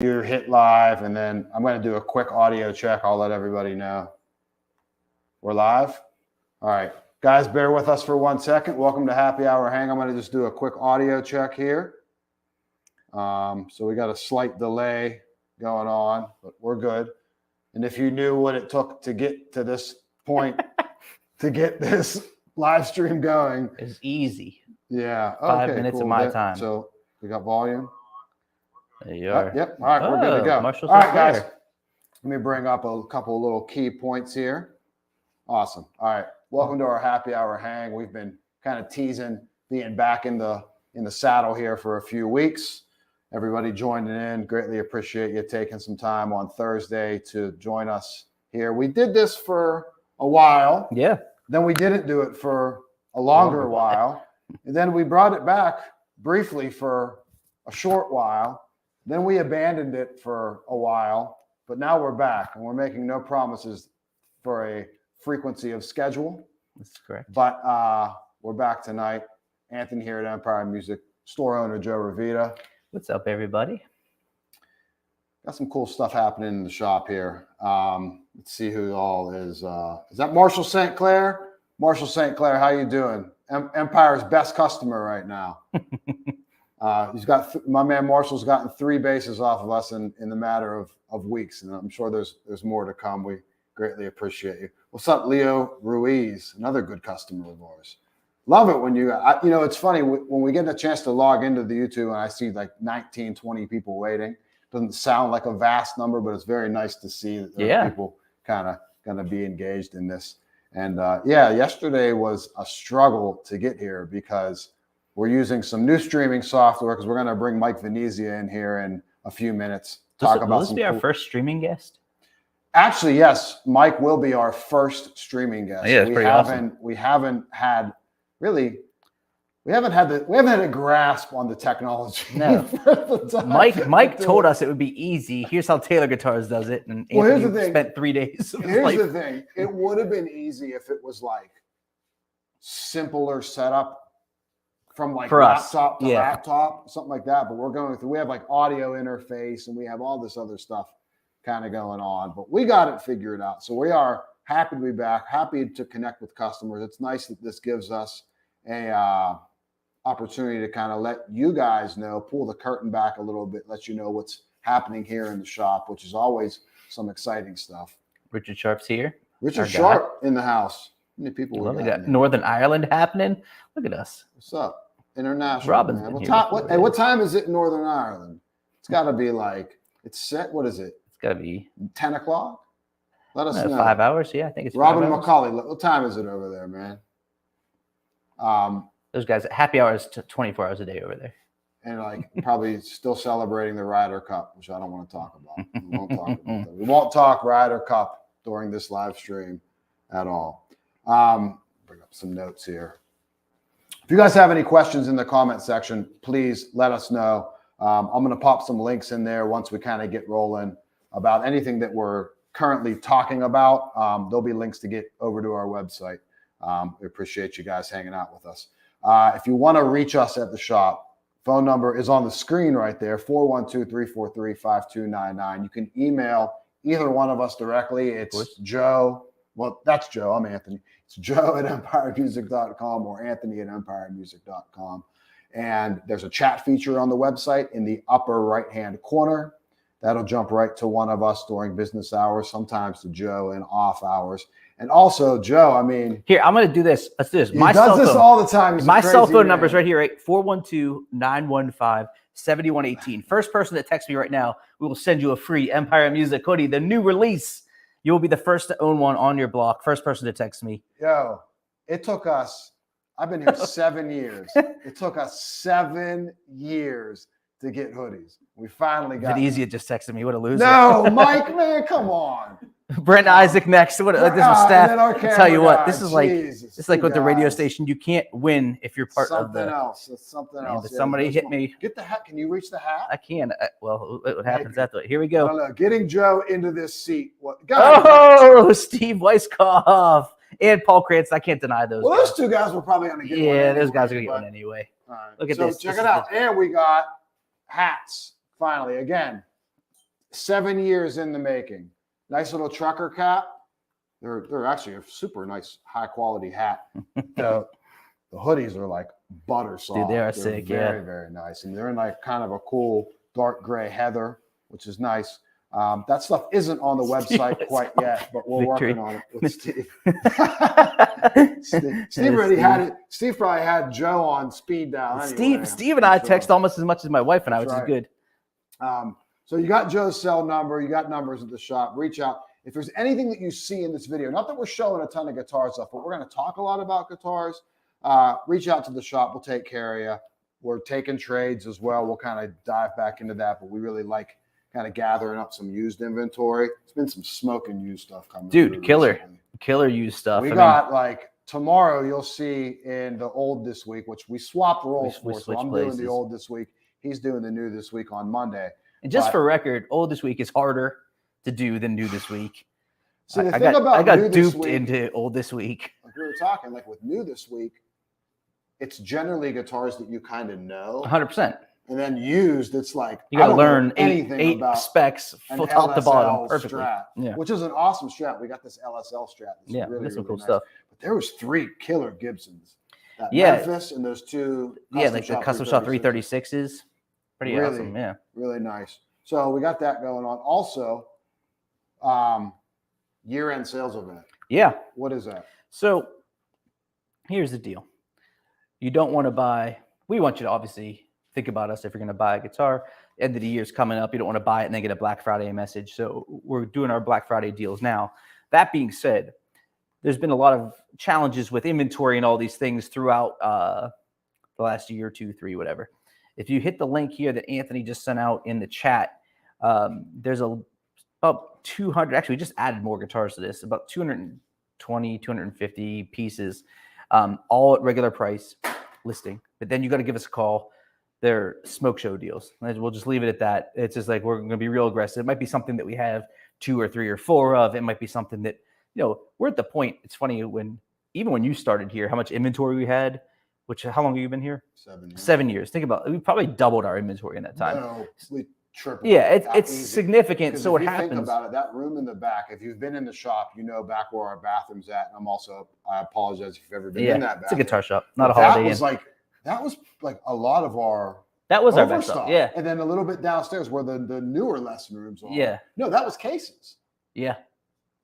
You hit live, and then I'm going to do a quick audio check. I'll let everybody know. We're live? All right. Guys, bear with us for 1 second. Welcome to Happy Hour Hang. I'm going to just do a quick audio check here. So we got a slight delay going on, but we're good. And if you knew what it took to get to this point, to get this live stream going. It's easy. Yeah. 5 minutes of my time. So we got volume. There you are. Yep. All right, we're good to go. Marshall's all right, there. guys. Let me bring up a couple of little key points here. Awesome. All right. Welcome to our Happy Hour Hang. We've been kind of teasing being back in the saddle here for a few weeks. Everybody joining in. Greatly appreciate you taking some time on Thursday to join us here. We did this for a while. Yeah. Then we didn't do it for a longer while. And then we brought it back briefly for a short while. Then we abandoned it for a while, but now we're back and we're making no promises for a frequency of schedule. That's correct. But we're back tonight. Anthony here at Empire Music, store owner Joe Revita. What's up, everybody? Got some cool stuff happening in the shop here. Let's see who all is. Is that Marshall St. Clair? Marshall St. Clair, how you doing? Empire's best customer right now. He's got my man Marshall's gotten 3 bases off of us in the matter of weeks, and I'm sure there's more to come. We greatly appreciate you. What's up, Leo Ruiz? Another good customer of ours. Love it when it's funny when we get a chance to log into the YouTube and I see like 19, 20 people waiting. Doesn't sound like a vast number, but it's very nice to see that there are people kind of going to be engaged in this. And yesterday was a struggle to get here because we're using some new streaming software because we're going to bring Mike Venezia in here in a few minutes. Will this be our first streaming guest? Actually, yes. Mike will be our first streaming guest. Yeah, that's pretty awesome. We haven't had a grasp on the technology. No. Mike told us it would be easy. Here's how Taylor Guitars does it. And Anthony spent 3 days. Here's the thing. It would have been easy if it was like simpler setup. From like laptop to laptop, something like that. But we're going through, we have like audio interface and we have all this other stuff kind of going on, but we got it figured out. So we are happy to be back, happy to connect with customers. It's nice that this gives us a opportunity to kind of let you guys know, pull the curtain back a little bit, let you know what's happening here in the shop, which is always some exciting stuff. Richard Sharp's here. Richard Sharp in the house. How many people we got? Northern Ireland happening. Look at us. What's up? International. Robin's man. What time is it in Northern Ireland? It's got to be like, it's set. What is it? It's got to be 10 o'clock. Let us know. 5 hours. Yeah, I think it's Robin McCauley. What time is it over there, man? Those guys at happy hours 24 hours a day over there. And like probably still celebrating the Ryder Cup, which I don't want to talk about. We won't talk about that. We won't talk Ryder Cup during this live stream at all. Bring up some notes here. If you guys have any questions in the comment section, please let us know. I'm going to pop some links in there once we kind of get rolling about anything that we're currently talking about. There'll be links to get over to our website. We appreciate you guys hanging out with us. If you want to reach us at the shop, phone number is on the screen right there, 412-343-5299. You can email either one of us directly. It's Joe. Well, that's Joe. I'm Anthony. It's Joe at empiremusic.com or Anthony at empiremusic.com. And there's a chat feature on the website in the upper right-hand corner. That'll jump right to one of us during business hours, sometimes to Joe in off hours. And also, Joe, I mean... Here, I'm going to do this. Let's do this. He does this all the time. My cell phone number is right here, right? 412-915-7118. First person that texts me right now, we will send you a free Empire Music hoodie, the new release. You will be the first to own one on your block. First person to text me. Yo, it took us, I've been here 7 years. It took us 7 years to get hoodies. We finally got Venezia just texted me. What a loser. No, Mike, man, come on. Brent Isaac next. What this was staff. I'll tell you what, this is like with the radio station. You can't win if you're part of the else. It's something else. Somebody hit me. Get the hat. Can you reach the hat? I can. Well, what happens after? Here we go. I don't know. Getting Joe into this seat. Steve Weisskopf and Paul Krantz. I can't deny those. Well, those two guys were probably going to get one. Yeah, those guys are going to get one anyway. All right. Look at this. Check it out. And we got hats. Finally, again, 7 years in the making. Nice little trucker cap. They're actually a super nice, high quality hat. The hoodies are like butter soft. Dude, they are They're sick. Very, very nice. And they're in like kind of a cool dark gray heather, which is nice. That stuff isn't on the website quite yet, but we're working on it with Steve. Steve already had it. Steve probably had Joe on speed dial. Anyway, Steve and I text almost as much as my wife and I, which is good. So you got Joe's cell number. You got numbers at the shop. Reach out. If there's anything that you see in this video, not that we're showing a ton of guitar stuff, but we're going to talk a lot about guitars, reach out to the shop. We'll take care of you. We're taking trades as well. We'll kind of dive back into that, but we really like kind of gathering up some used inventory. It's been some smoking used stuff coming. Dude, killer used stuff. We got like tomorrow you'll see in the old this week, which we swapped roles for. So I'm doing the old this week. He's doing the new this week on Monday. And just for record, old this week is harder to do than new this week. So the I thing about I got new duped this week, into old this week. Like we were talking, like with new this week, it's generally guitars that you kind of know. 100%. And then used, it's like you got to learn anything eight about specs full top to bottom perfectly. Strat, which is an awesome strat. We got this LSL strat. Really, that's some cool stuff. But there was 3 killer Gibsons. That Memphis and those 2 like the custom shop 336s. Pretty really awesome. Yeah. Really nice. So we got that going on. Also, year-end sales event. Yeah. What is that? So here's the deal. You don't want to buy. We want you to obviously think about us if you're going to buy a guitar. End of the year's coming up. You don't want to buy it and then get a Black Friday message. So we're doing our Black Friday deals now. That being said, there's been a lot of challenges with inventory and all these things throughout the last year, 2, 3, whatever. If you hit the link here that Anthony just sent out in the chat, there's about 200. Actually, we just added more guitars to this. About 220, 250 pieces, all at regular price listing. But then you got to give us a call. They're smoke show deals. We'll just leave it at that. It's just like we're going to be real aggressive. It might be something that we have 2 or 3 or 4 of. It might be something that, we're at the point. It's funny even when you started here, how much inventory we had. How long have you been here? 7 years. 7 years. Think about it. We probably doubled our inventory in that time. No, we tripled. Yeah, it's significant. So if what happens? Think about it. That room in the back. If you've been in the shop, back where our bathroom's at. And I apologize if you've ever been in that bathroom. It's a guitar shop, not a Holiday Inn. That was like a lot of our. That was our best stuff. Yeah. And then a little bit downstairs where the newer lesson rooms are. Yeah. No, that was cases. Yeah.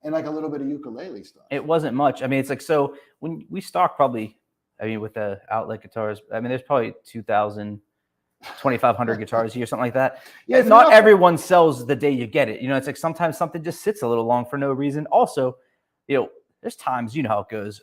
And like a little bit of ukulele stuff. It wasn't much. I mean, it's like, so when we stock probably, with the outlet guitars, there's probably 2,000, 2,500 guitars here, something like that. Yeah. Not everyone sells the day you get it. It's like sometimes something just sits a little long for no reason. Also, there's times, how it goes.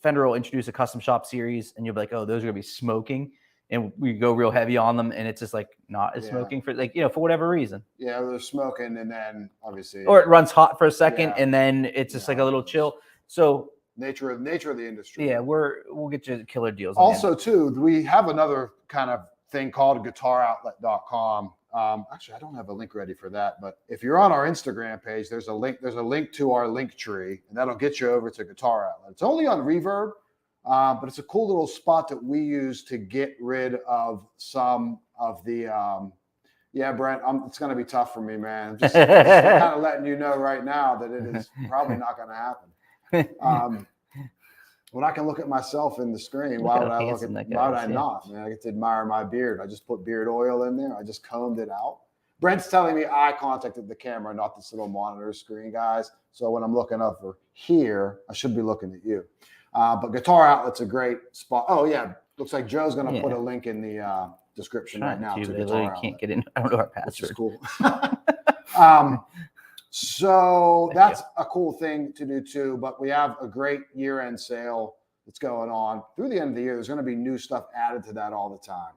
Fender will introduce a custom shop series and you'll be like, oh, those are going to be smoking. And we go real heavy on them, and it's just like not as smoking for for whatever reason. Yeah, they're smoking, and then obviously, or it runs hot for a second, and then it's just like a little chill. So nature of the industry. Yeah, we'll get you killer deals. Also, too, we have another kind of thing called guitoroutlet.com. Actually, I don't have a link ready for that, but if you're on our Instagram page, there's a link to our link tree, and that'll get you over to Guitar Outlet. It's only on Reverb. But it's a cool little spot that we use to get rid of some of the, Brent, it's going to be tough for me, man. Just kind of letting you know right now that it is probably not going to happen. When I can look at myself in the screen, why would I not, man? I get to admire my beard. I just put beard oil in there. I just combed it out. Brent's telling me eye contact at the camera, not this little monitor screen, guys. So when I'm looking over here, I should be looking at you. But Guitar Outlet's a great spot. Oh, yeah. Looks like Joe's going to put a link in the description right now. To Guitar Outlet. Can't get in. I don't know our password. Which is cool. So that's a cool thing to do, too. But we have a great year-end sale that's going on. Through the end of the year, there's going to be new stuff added to that all the time.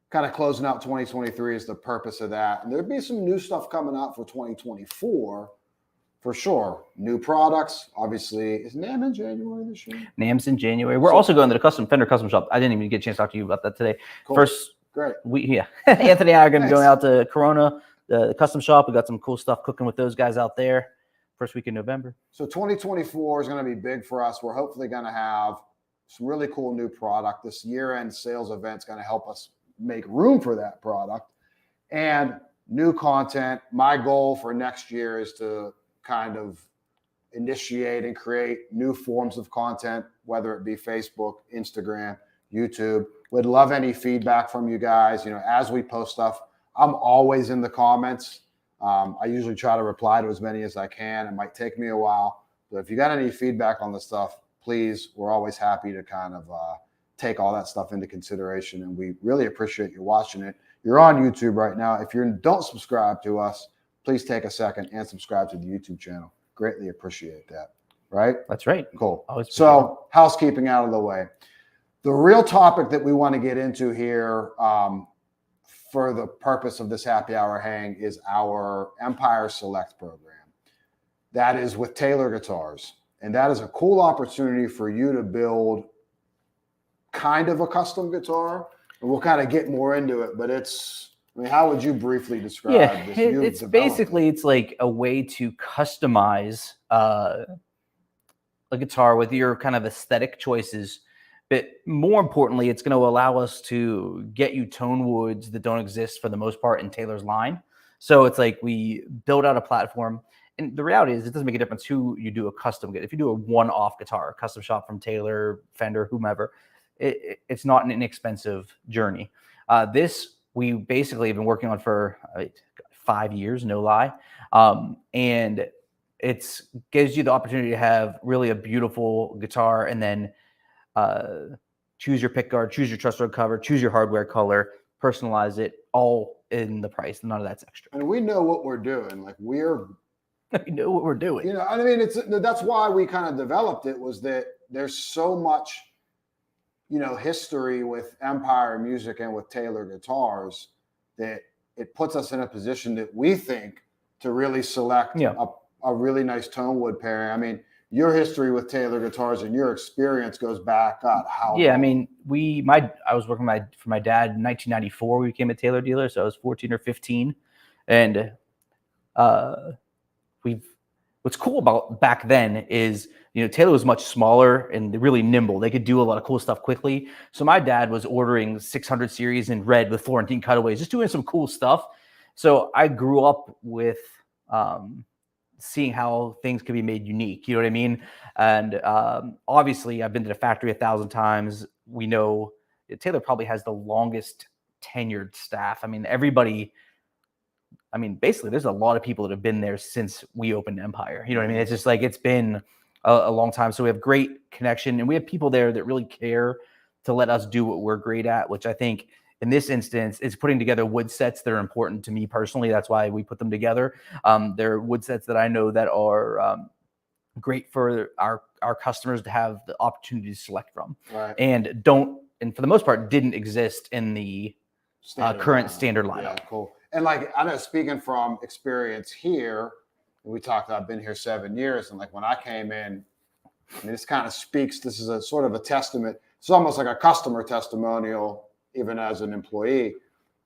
Kind of closing out 2023 is the purpose of that. And there'll be some new stuff coming out for 2024. For sure. New products. Obviously, is NAMM in January this year? NAMM's in January. We're also going to the Fender custom shop. I didn't even get a chance to talk to you about that today. Cool. Great. Anthony and I are going to be going out to Corona, the custom shop. We got some cool stuff cooking with those guys out there. First week in November. So 2024 is going to be big for us. We're hopefully going to have some really cool new product. This year-end sales event is going to help us make room for that product. and new content. My goal for next year is to kind of initiate and create new forms of content, whether it be Facebook, Instagram, YouTube. Would love any feedback from you guys. As we post stuff, I'm always in the comments. I usually try to reply to as many as I can. It might take me a while, but if you got any feedback on the stuff, please, we're always happy to kind of take all that stuff into consideration. And we really appreciate you watching it. You're on YouTube right now. If you don't subscribe to us, please take a second and subscribe to the YouTube channel. Greatly appreciate that. Right? That's right. Cool. Always So housekeeping out of the way. The real topic that we want to get into here for the purpose of this happy hour hang is our Empire Select program. That is with Taylor Guitars. And that is a cool opportunity for you to build kind of a custom guitar. And we'll kind of get more into it, but how would you briefly describe this? It's basically, it's like a way to customize a guitar with your kind of aesthetic choices. But more importantly, it's going to allow us to get you tone woods that don't exist for the most part in Taylor's line. So it's like we build out a platform. And the reality is it doesn't make a difference who you do a custom get. If you do a one-off guitar, a custom shop from Taylor, Fender, whomever, it's not an inexpensive journey. This we basically have been working on for 5 years, no lie. And it gives you the opportunity to have really a beautiful guitar and then choose your pick guard, choose your truss rod cover, choose your hardware color, personalize it, all in the price. None of that's extra. And we know what we're doing. We know what we're doing. That's why we kind of developed it, was that there's so much, history with Empire Music and with Taylor Guitars that it puts us in a position that we think to really select a really nice tone wood pairing. Your history with Taylor Guitars and your experience goes back, God, how long? I was working for my dad in 1994. We became a Taylor dealer, so I was 14 or 15. And what's cool about back then is, Taylor was much smaller and really nimble. They could do a lot of cool stuff quickly. So my dad was ordering 600 series in red with Florentine cutaways, just doing some cool stuff. So I grew up with seeing how things could be made unique. You know what I mean? And obviously, I've been to the factory 1,000 times. We know Taylor probably has the longest tenured staff. Basically, there's a lot of people that have been there since we opened Empire. You know what I mean? It's just like it's been a long time. So we have great connection, and we have people there that really care to let us do what we're great at, which I think in this instance is putting together wood sets that are important to me personally. That's why we put them together. They're wood sets that I know that are great for our customers to have the opportunity to select from, right. and for the most part didn't exist in the current standard lineup. Yeah, cool. And I know, speaking from experience here, we talked, I've been here 7 years, and when I came in, this kind of speaks, this is a sort of a testament. It's almost like a customer testimonial, even as an employee,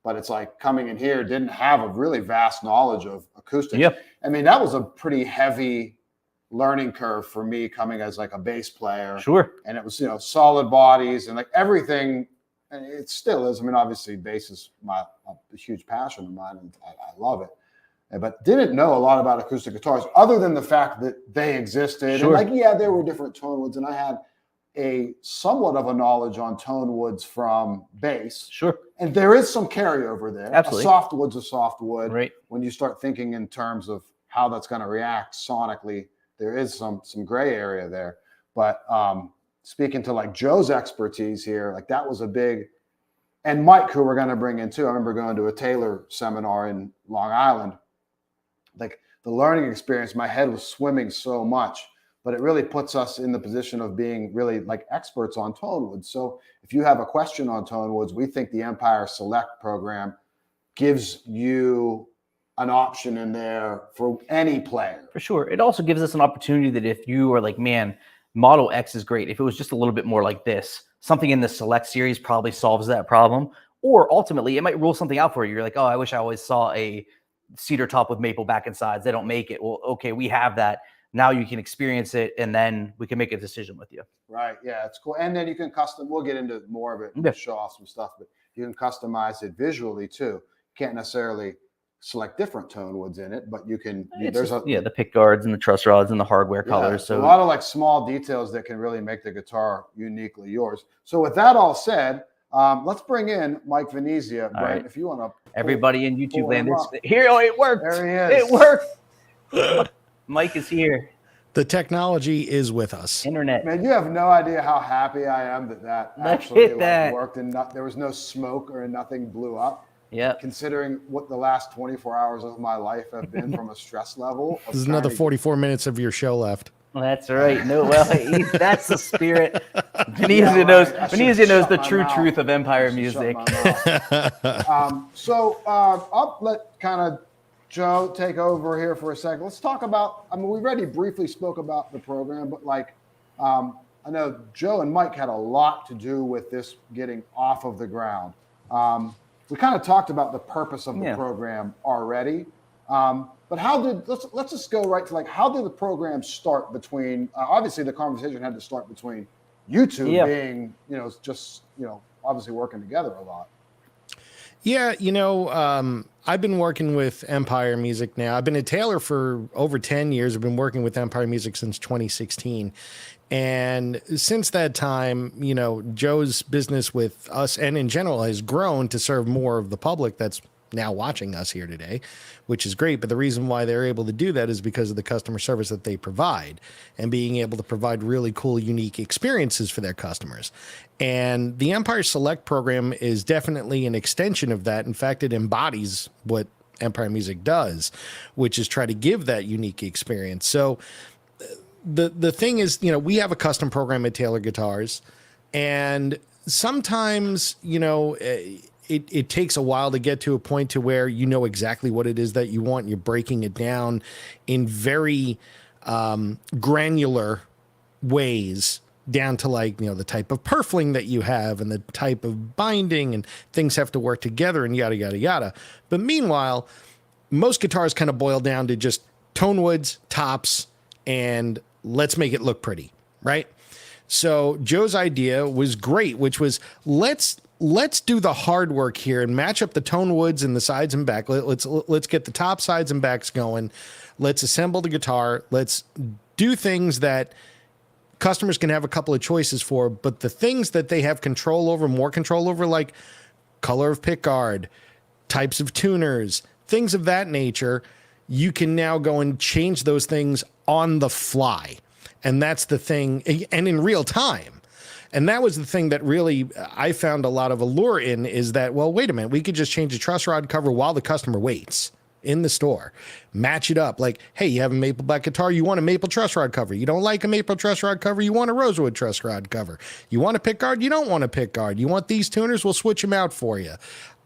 but it's like coming in here, didn't have a really vast knowledge of acoustics. Yep. That was a pretty heavy learning curve for me coming as a bass player. Sure. And it was, solid bodies and everything. And it still is. Obviously bass is a huge passion of mine, and I love it. But didn't know a lot about acoustic guitars other than the fact that they existed. Sure. And there were different tone woods, and I had a somewhat of a knowledge on tone woods from bass. Sure. And there is some carryover there. Absolutely. A soft wood's a soft wood. Right. When you start thinking in terms of how that's going to react sonically, there is some gray area there. But speaking to Joe's expertise here, that was a big, and Mike, who we're going to bring in too. I remember going to a Taylor seminar in Long Island. The learning experience, my head was swimming so much, but it really puts us in the position of being really experts on tone woods. So if you have a question on tone woods, we think the Empire Select program gives you an option in there for any player. For sure. It also gives us an opportunity that if you are man, Model X is great. If it was just a little bit more like this, something in the Select series probably solves that problem. Or ultimately, it might rule something out for you. You're like, oh, I wish I always saw a cedar top with maple back and sides. They don't make it. Well, okay, we have that. Now you can experience it, and then we can make a decision with you. Right. Yeah, it's cool. And then you can we'll get into more of it and show off some stuff, but you can customize it visually too. can't necessarily select different tone woods in it, but you can. The pick guards and the truss rods and the hardware colors. So a lot of like small details that can really make the guitar uniquely yours. So with that all said, let's bring in Mike Venezia. Brent, right. if you want to. Everybody in YouTube land, here. Oh, it worked. There he is. It worked. Mike is here. The technology is with us. Internet. Man, you have no idea how happy I am that actually worked and there was no smoke or nothing blew up. Yeah. Considering what the last 24 hours of my life have been from a stress level. There's another 44 minutes of your show left. Well, that's right. No, well, that's the spirit. Venezia knows the true truth of Empire music. So I'll let kind of Joe take over here for a second. Let's talk about, we already briefly spoke about the program, but I know Joe and Mike had a lot to do with this getting off of the ground. We kind of talked about the purpose of the program already. But let's just go right to how did the program start between, obviously the conversation had to start between you two being, obviously working together a lot. Yeah, I've been working with Empire Music now. I've been a tailor for over 10 years. I've been working with Empire Music since 2016. And since that time, Joe's business with us and in general has grown to serve more of the public that's now watching us here today, which is great. But the reason why they're able to do that is because of the customer service that they provide and being able to provide really cool, unique experiences for their customers. And the Empire Select program is definitely an extension of that. In fact, it embodies what Empire Music does, which is try to give that unique experience. So the thing is, we have a custom program at Taylor Guitars, and sometimes, it takes a while to get to a point to where you know exactly what it is that you want. You're breaking it down in very granular ways, down to the type of purfling that you have and the type of binding, and things have to work together and yada, yada, yada. But meanwhile, most guitars kind of boil down to just tone woods, tops, and let's make it look pretty, right? So Joe's idea was great, which was let's do the hard work here and match up the tone woods and the sides and back. Let's get the top, sides, and backs going. Let's assemble the guitar. Let's do things that customers can have a couple of choices for, but the things that they have more control over, like color of pickguard, types of tuners, things of that nature, you can now go and change those things on the fly. And that's the thing, and in real time. And that was the thing that really I found a lot of allure in, is that, well, wait a minute, we could just change the truss rod cover while the customer waits in the store. Match it up. Like, hey, you have a maple black guitar, you want a maple truss rod cover. You don't like a maple truss rod cover, you want a rosewood truss rod cover. You want a pick guard, you don't want a pick guard. You want these tuners, we'll switch them out for you.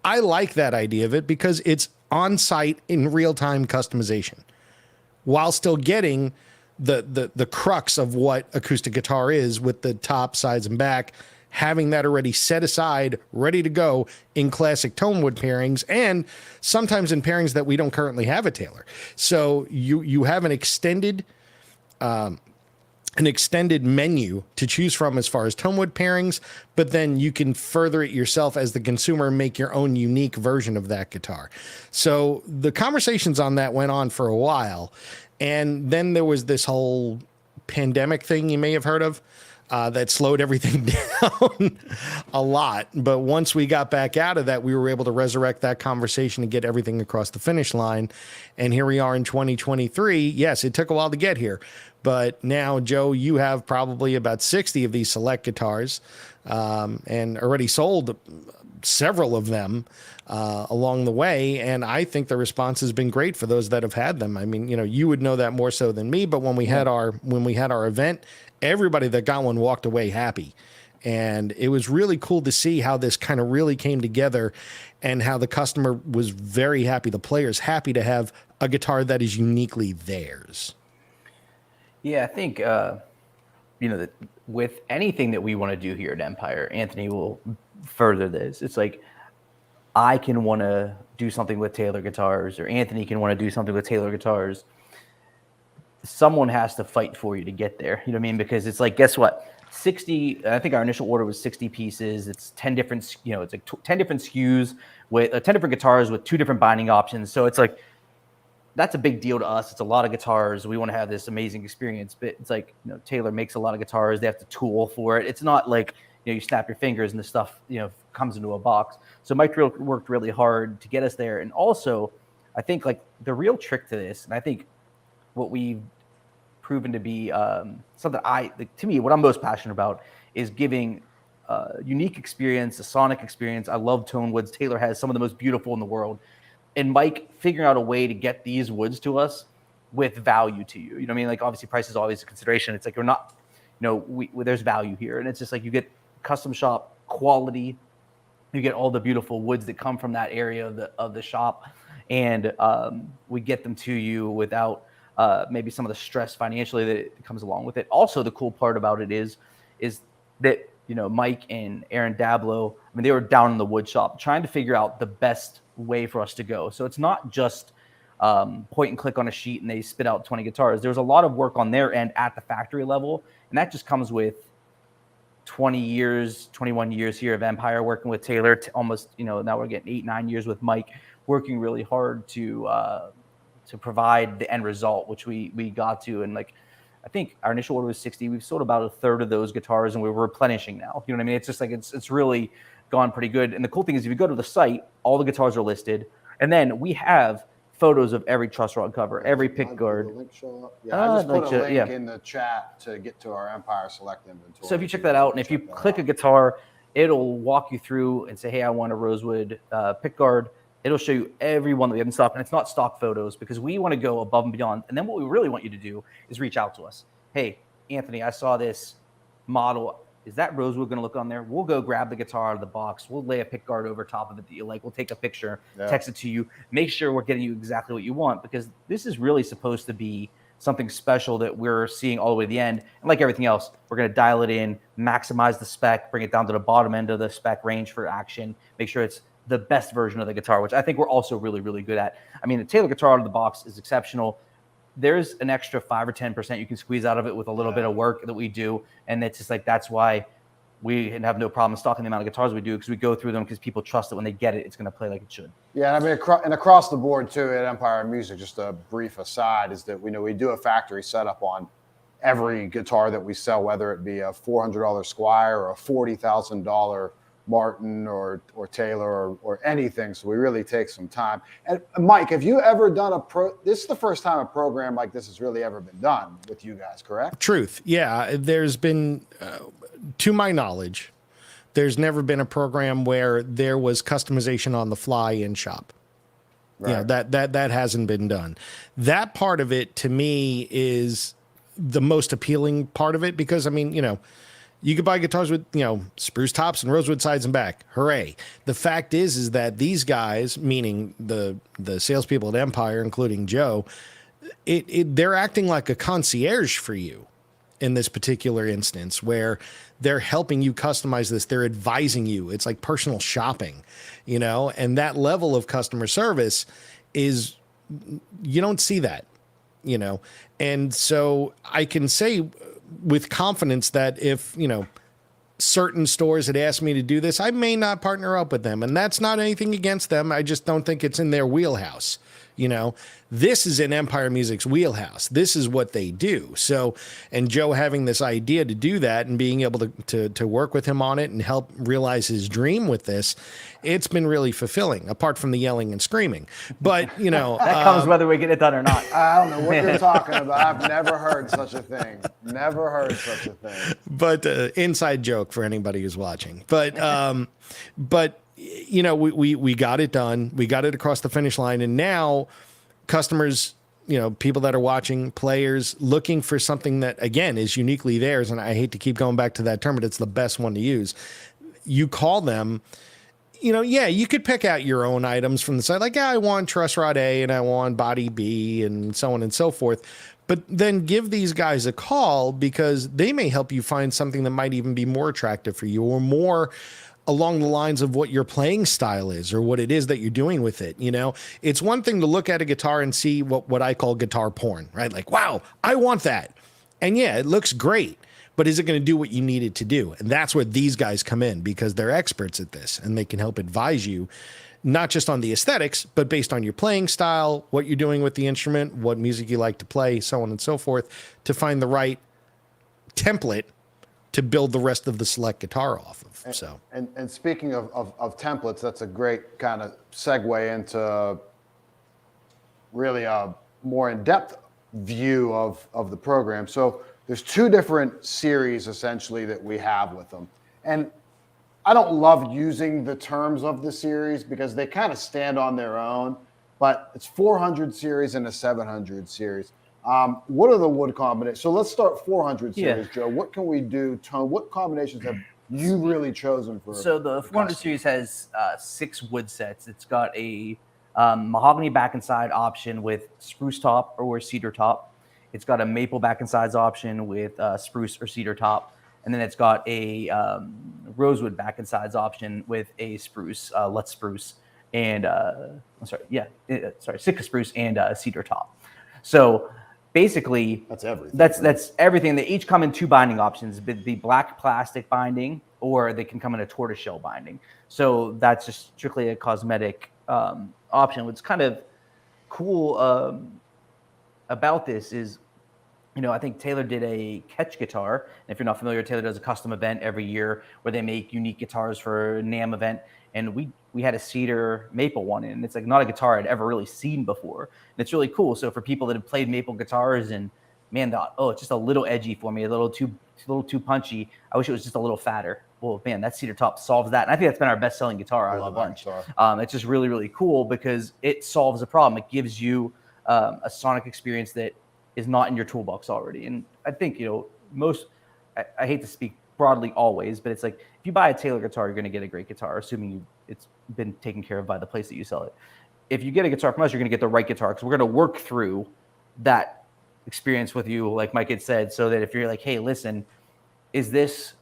I like that idea of it because it's on-site in real-time customization while still getting the crux of what acoustic guitar is, with the top, sides, and back, having that already set aside, ready to go in classic tone wood pairings, and sometimes in pairings that we don't currently have at Taylor. So you have an extended menu to choose from as far as tone wood pairings, but then you can further it yourself as the consumer and make your own unique version of that guitar. So the conversations on that went on for a while. And then there was this whole pandemic thing you may have heard of that slowed everything down a lot. But once we got back out of that, we were able to resurrect that conversation and get everything across the finish line. And here we are in 2023. Yes, it took a while to get here. But now, Joe, you have probably about 60 of these Select guitars and already sold several of them along the way. And I think the response has been great for those that have had them. I mean, you would know that more so than me, but when we had our event, everybody that got one walked away happy. And it was really cool to see how this kind of really came together and how the customer was very happy. The player's happy to have a guitar that is uniquely theirs. Yeah, I think, that with anything that we want to do here at Empire, Anthony will further this. It's like, I can want to do something with Taylor guitars, or Anthony can want to do something with Taylor guitars. Someone has to fight for you to get there. You know what I mean? Because it's like, guess what? 60, I think our initial order was 60 pieces. It's 10 different, it's like 10 different SKUs with 10 different guitars with 2 different binding options. So it's like, that's a big deal to us. It's a lot of guitars. We want to have this amazing experience, but it's like, Taylor makes a lot of guitars. They have to tool for it. It's not like, you snap your fingers and the stuff, comes into a box. So Mike worked really hard to get us there. And also, I think like the real trick to this, and I think what we've proven to be something to me, what I'm most passionate about is giving unique experience, a sonic experience. I love tone woods. Taylor has some of the most beautiful in the world. And Mike figuring out a way to get these woods to us with value to you. You know what I mean? Like, obviously price is always a consideration. It's like, we're not, there's value here. And it's just like, you get custom shop quality. You get all the beautiful woods that come from that area of the shop. And we get them to you without maybe some of the stress financially that comes along with it. Also, the cool part about it is that, Mike and Aaron Dablo, they were down in the wood shop trying to figure out the best way for us to go. So it's not just point and click on a sheet and they spit out 20 guitars. There's a lot of work on their end at the factory level. And that just comes with 21 years here of Empire working with Taylor, almost, now we're getting 8-9 years with Mike, working really hard to provide the end result, which we got to. And like, I think our initial order was 60. We've sold about a third of those guitars and we're replenishing now. You know what I mean? It's just like, it's really gone pretty good. And the cool thing is if you go to the site, all the guitars are listed. And then we have photos of every truss rod cover, every pick guard. Yeah, I just put a link in the chat to get to our Empire Select inventory. So if you check that out, and if you click a guitar, it'll walk you through and say, hey, I want a rosewood pick guard. It'll show you every one that we have in stock, and it's not stock photos because we want to go above and beyond. And then what we really want you to do is reach out to us. Hey, Anthony, I saw this model. Is that rosewood going to look on there? We'll go grab the guitar out of the box. We'll lay a pick guard over top of it that you like. We'll take a picture, text it to you, make sure we're getting you exactly what you want, because this is really supposed to be something special that we're seeing all the way to the end. And like everything else, we're going to dial it in, maximize the spec, bring it down to the bottom end of the spec range for action, make sure it's the best version of the guitar, which I think we're also really, really good at. The Taylor guitar out of the box is exceptional. There's an extra 5 or 10% you can squeeze out of it with a little bit of work that we do. And it's just like, that's why we have no problem stocking the amount of guitars we do, because we go through them because people trust that when they get it, it's going to play like it should. Yeah, and across the board too at Empire Music, just a brief aside, is that we do a factory setup on every guitar that we sell, whether it be a $400 Squire or a $40,000 Martin or Taylor or anything. So we really take some time. And Mike, have you ever done this is the first time a program like this has really ever been done with you guys, correct? Truth. Yeah. There's been, to my knowledge, there's never been a program where there was customization on the fly in shop. Right. That hasn't been done. That part of it to me is the most appealing part of it, because you could buy guitars with, spruce tops and rosewood sides and back. Hooray. The fact is that these guys, meaning the salespeople at Empire, including Joe, they're acting like a concierge for you in this particular instance, where they're helping you customize this. They're advising you. It's like personal shopping, and that level of customer service is, you don't see that, and so I can say with confidence that if, certain stores had asked me to do this, I may not partner up with them. And that's not anything against them. I just don't think it's in their wheelhouse. This is in Empire Music's wheelhouse. This is what they do. So, and Joe having this idea to do that and being able to work with him on it and help realize his dream with this, it's been really fulfilling, apart from the yelling and screaming. But, that comes whether we get it done or not. I don't know what you're talking about. I've never heard such a thing. Never heard such a thing. But inside joke for anybody who's watching. But we got it done. We got it across the finish line. And now customers, people that are watching, players looking for something that, again, is uniquely theirs. And I hate to keep going back to that term, but it's the best one to use. You call them, you could pick out your own items from the site. Like, I want truss rod A and I want body B and so on and so forth. But then give these guys a call, because they may help you find something that might even be more attractive for you, or more along the lines of what your playing style is, or what it is that you're doing with it. It's one thing to look at a guitar and see what I call guitar porn, right? Like, wow, I want that. And yeah, it looks great. but is it going to do what you need it to do? And that's where these guys come in, because they're experts at this and they can help advise you, not just on the aesthetics, but based on your playing style, what you're doing with the instrument, what music you like to play, so on and so forth, to find the right template to build the rest of the select guitar off of. And speaking of templates, that's a great kind of segue into really a more in-depth view of the program. So there's 2 different series essentially that we have with them. And I don't love using the terms of the series because they kind of stand on their own, but it's 400 series and a 700 series. What are the wood combinations? So let's start 400 series, Joe. What can we do, Tone? What combinations have you really chosen for? So the 400 series has 6 wood sets. It's got a mahogany back and side option with spruce top or cedar top. It's got a maple back and sides option with spruce or cedar top. And then it's got a rosewood back and sides option with a spruce, Lutz spruce, and Sitka spruce and cedar top. So basically, that's everything. That's everything. They each come in 2 binding options: the black plastic binding, or they can come in a tortoiseshell binding. So that's just strictly a cosmetic option. What's kind of cool about this is, I think Taylor did a catch guitar. And if you're not familiar, Taylor does a custom event every year where they make unique guitars for a NAMM event. And we had a cedar maple one, and it's like not a guitar I'd ever really seen before. And it's really cool. So for people that have played maple guitars and man, thought, oh, it's just a little edgy for me, a little too punchy. I wish it was just a little fatter. Well, man, that cedar top solves that. And I think that's been our best selling guitar out of the bunch. It's just really, really cool because it solves a problem. It gives you a sonic experience that is not in your toolbox already. And I think, I hate to speak broadly always, but it's like, if you buy a Taylor guitar, you're going to get a great guitar, assuming it's been taken care of by the place that you sell it. If you get a guitar from us, you're going to get the right guitar, because we're going to work through that experience with you, like Mike had said, so that if you're like, hey, listen, is this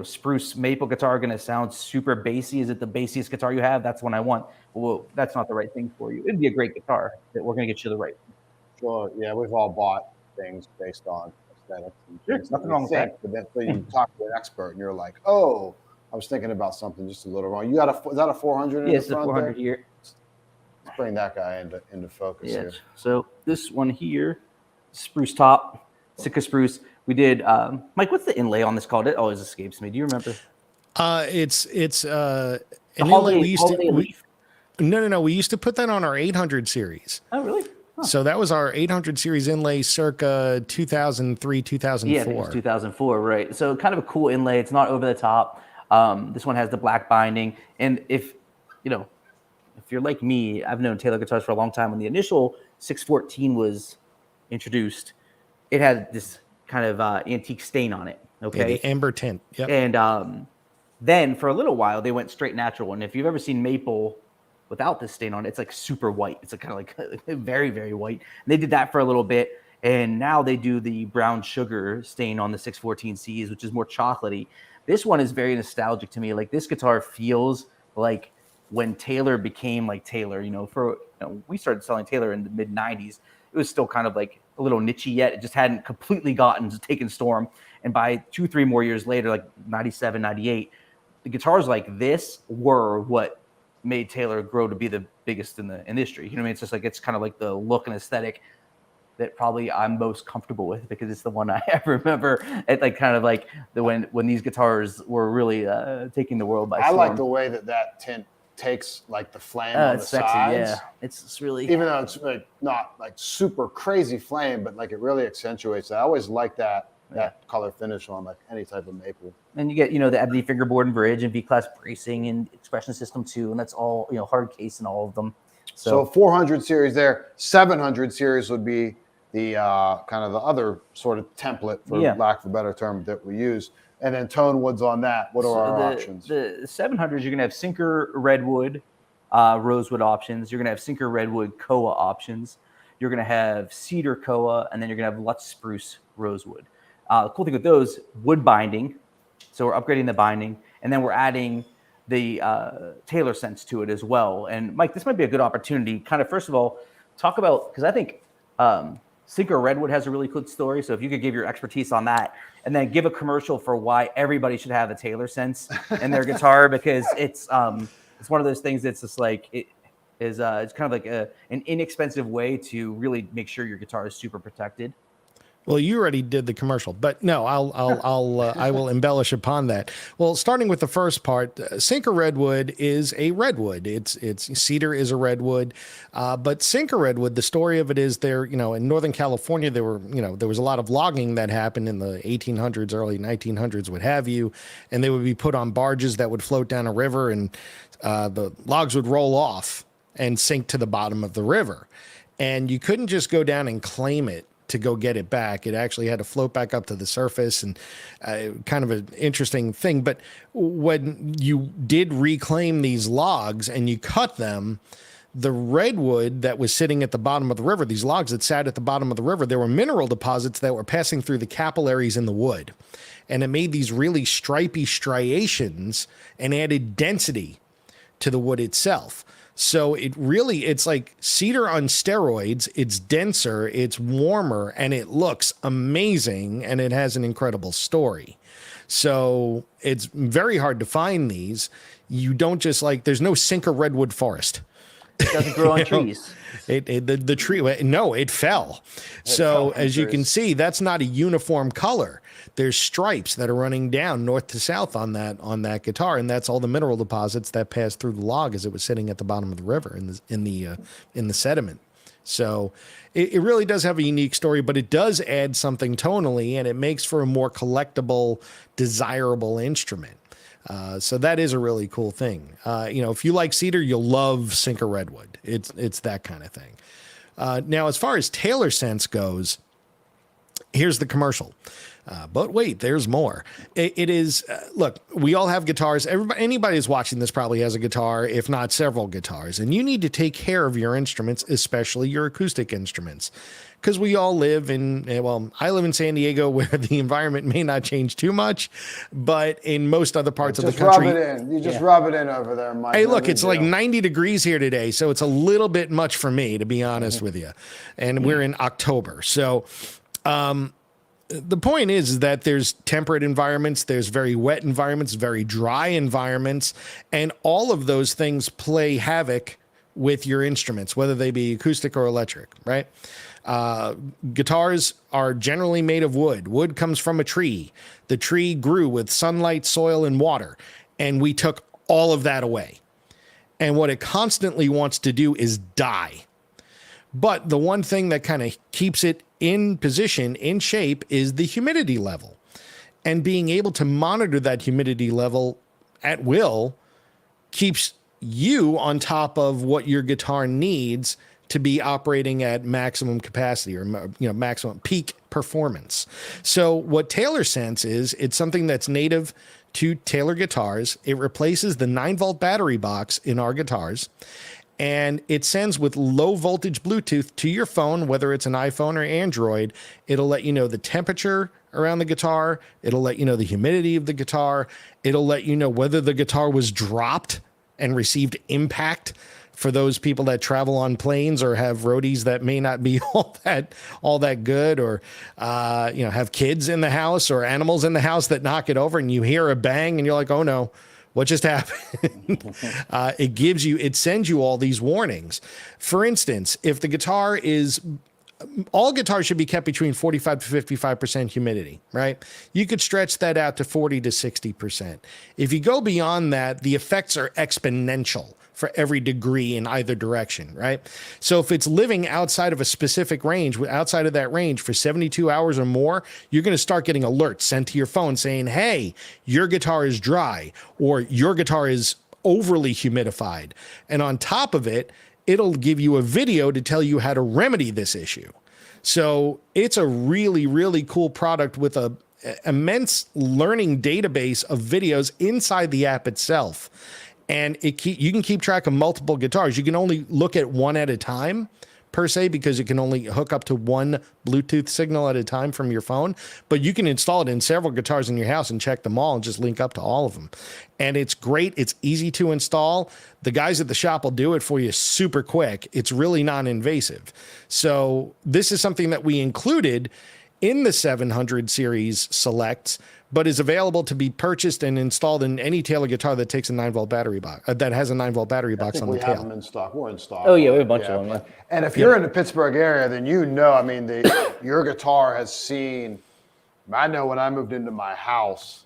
spruce maple guitar going to sound super bassy? Is it the bassiest guitar you have? That's one I want. Well, that's not the right thing for you. It'd be a great guitar that we're going to get you the right thing. Sure. Yeah, we've all bought things based on aesthetics. There's nothing wrong with that. But then you talk to an expert, and you're like, oh, I was thinking about something just a little wrong. You got is that a 400? Yes, the 400 here. Let's bring that guy into focus here. So this one here, spruce top, Sitka spruce. We did, Mike, what's the inlay on this called? It always escapes me. Do you remember? It's an holiday, inlay No. We used to put that on our 800 series. Oh, really? Huh. So that was our 800 series inlay circa 2003, 2004. Yeah, I think it was 2004, right? So kind of a cool inlay. It's not over the top. This one has the black binding. And if you're like me, I've known Taylor guitars for a long time. When the initial 614 was introduced, it had this kind of antique stain on it. Okay. Yeah, the amber tint. Yep. And then for a little while, they went straight natural. And if you've ever seen maple without this stain on it, it's like super white. It's like kind of like very, very white. And they did that for a little bit. And now they do the brown sugar stain on the 614Cs, which is more chocolatey. This one is very nostalgic to me. Like, this guitar feels like when Taylor became like Taylor. We started selling Taylor in the mid 90s. It was still kind of like a little nichey yet. It just hadn't completely taken storm. And by 2-3 more years later, like 97, 98, the guitars like this were what made Taylor grow to be the biggest in the industry. You know what I mean? It's just like, it's kind of like the look and aesthetic that probably I'm most comfortable with, because it's the one I remember at like kind of like when these guitars were really taking the world by storm. I like the way that tint takes like the flame on the sexy, sides. Yeah, it's really, even though it's like not like super crazy flame, but like it really accentuates that. I always like that color finish on like any type of maple. And you get the ebony fingerboard and bridge and V-class bracing and expression system too, and that's all hard case in all of them. So 400 series there. 700 series would be the kind of the other sort of template, for lack of a better term, that we use. And then tone woods on that. What are our options? The 700s, you're going to have Sinker Redwood, Rosewood options. You're going to have Sinker Redwood Koa options. You're going to have Cedar Koa, and then you're going to have Lutz Spruce Rosewood. The cool thing with those, wood binding. So we're upgrading the binding, and then we're adding the Taylor sense to it as well. And Mike, this might be a good opportunity. Kind of, first of all, talk about, because I think Synchro Redwood has a really good story. So if you could give your expertise on that, and then give a commercial for why everybody should have a Taylor Sense in their guitar, because it's one of those things that's just like it is. It's kind of like an inexpensive way to really make sure your guitar is super protected. Well, you already did the commercial, but no, I will embellish upon that. Well, starting with the first part, Synchro Redwood is a redwood. It's cedar is a redwood, but Synchro Redwood, the story of it is there. In Northern California, there was a lot of logging that happened in the 1800s, early 1900s, what have you, and they would be put on barges that would float down a river, and the logs would roll off and sink to the bottom of the river, and you couldn't just go down and claim it to go get it back. It actually had to float back up to the surface, and kind of an interesting thing. But when you did reclaim these logs and you cut them, the redwood that was sitting at the bottom of the river, these logs that sat at the bottom of the river, there were mineral deposits that were passing through the capillaries in the wood. And it made these really stripy striations and added density to the wood itself. So it's like cedar on steroids. It's denser, it's warmer, and it looks amazing, and it has an incredible story. So it's very hard to find these. You don't just there's no Synchro redwood forest. It doesn't grow on trees. The tree, no, it fell. So as you can see, that's not a uniform color. There's stripes that are running down north to south on that guitar, and that's all the mineral deposits that passed through the log as it was sitting at the bottom of the river in the sediment. So it really does have a unique story, but it does add something tonally, and it makes for a more collectible, desirable instrument. So that is a really cool thing. If you like cedar, you'll love Synchro Redwood. It's that kind of thing. Now, as far as Taylor Sense goes, here's the commercial. But wait, there's more. It is, look, we all have guitars. Anybody who's watching this probably has a guitar, if not several guitars. And you need to take care of your instruments, especially your acoustic instruments. Because we all live I live in San Diego, where the environment may not change too much, but in most other parts of the country. Rub it in. You just rub it in over there, Mike. Hey, look, it's like 90 degrees here today, so it's a little bit much for me, to be honest with you. And we're in October. So the point is that there's temperate environments, there's very wet environments, very dry environments, and all of those things play havoc with your instruments, whether they be acoustic or electric, right? Guitars are generally made of wood. Wood comes from a tree. The tree grew with sunlight, soil, and water, and we took all of that away. And what it constantly wants to do is die. But the one thing that kind of keeps it in position, in shape, is the humidity level. And being able to monitor that humidity level at will keeps you on top of what your guitar needs to be operating at maximum capacity, or maximum peak performance. So what Taylor Sense is, it's something that's native to Taylor guitars. It replaces the 9-volt battery box in our guitars, and it sends with low voltage Bluetooth to your phone, whether it's an iPhone or Android. It'll let you know the temperature around the guitar. It'll let you know the humidity of the guitar. It'll let you know whether the guitar was dropped and received impact, for those people that travel on planes or have roadies that may not be all that good, or have kids in the house or animals in the house that knock it over, and you hear a bang and you're like, oh no, what just happened? It sends you all these warnings. For instance, if the guitar is, all guitars should be kept between 45 to 55% humidity, right? You could stretch that out to 40 to 60%. If you go beyond that, the effects are exponential for every degree in either direction, right? So if it's living outside of a specific range, outside of that range for 72 hours or more, you're going to start getting alerts sent to your phone saying, hey, your guitar is dry, or your guitar is overly humidified. And on top of it, it'll give you a video to tell you how to remedy this issue. So it's a really, really cool product with a immense learning database of videos inside the app itself. And you can keep track of multiple guitars. You can only look at one at a time, per se, because it can only hook up to one Bluetooth signal at a time from your phone, but you can install it in several guitars in your house and check them all and just link up to all of them. And it's great. It's easy to install. The guys at the shop will do it for you super quick. It's really non-invasive. So this is something that we included in the 700 series selects, but is available to be purchased and installed in any Taylor guitar that takes a 9-volt battery box, that has a 9-volt battery box on the we have tail. them in stock. We're in stock. Oh yeah, we have a bunch of them. Yeah. And if you're in the Pittsburgh area, then I mean, your guitar has seen. I know when I moved into my house,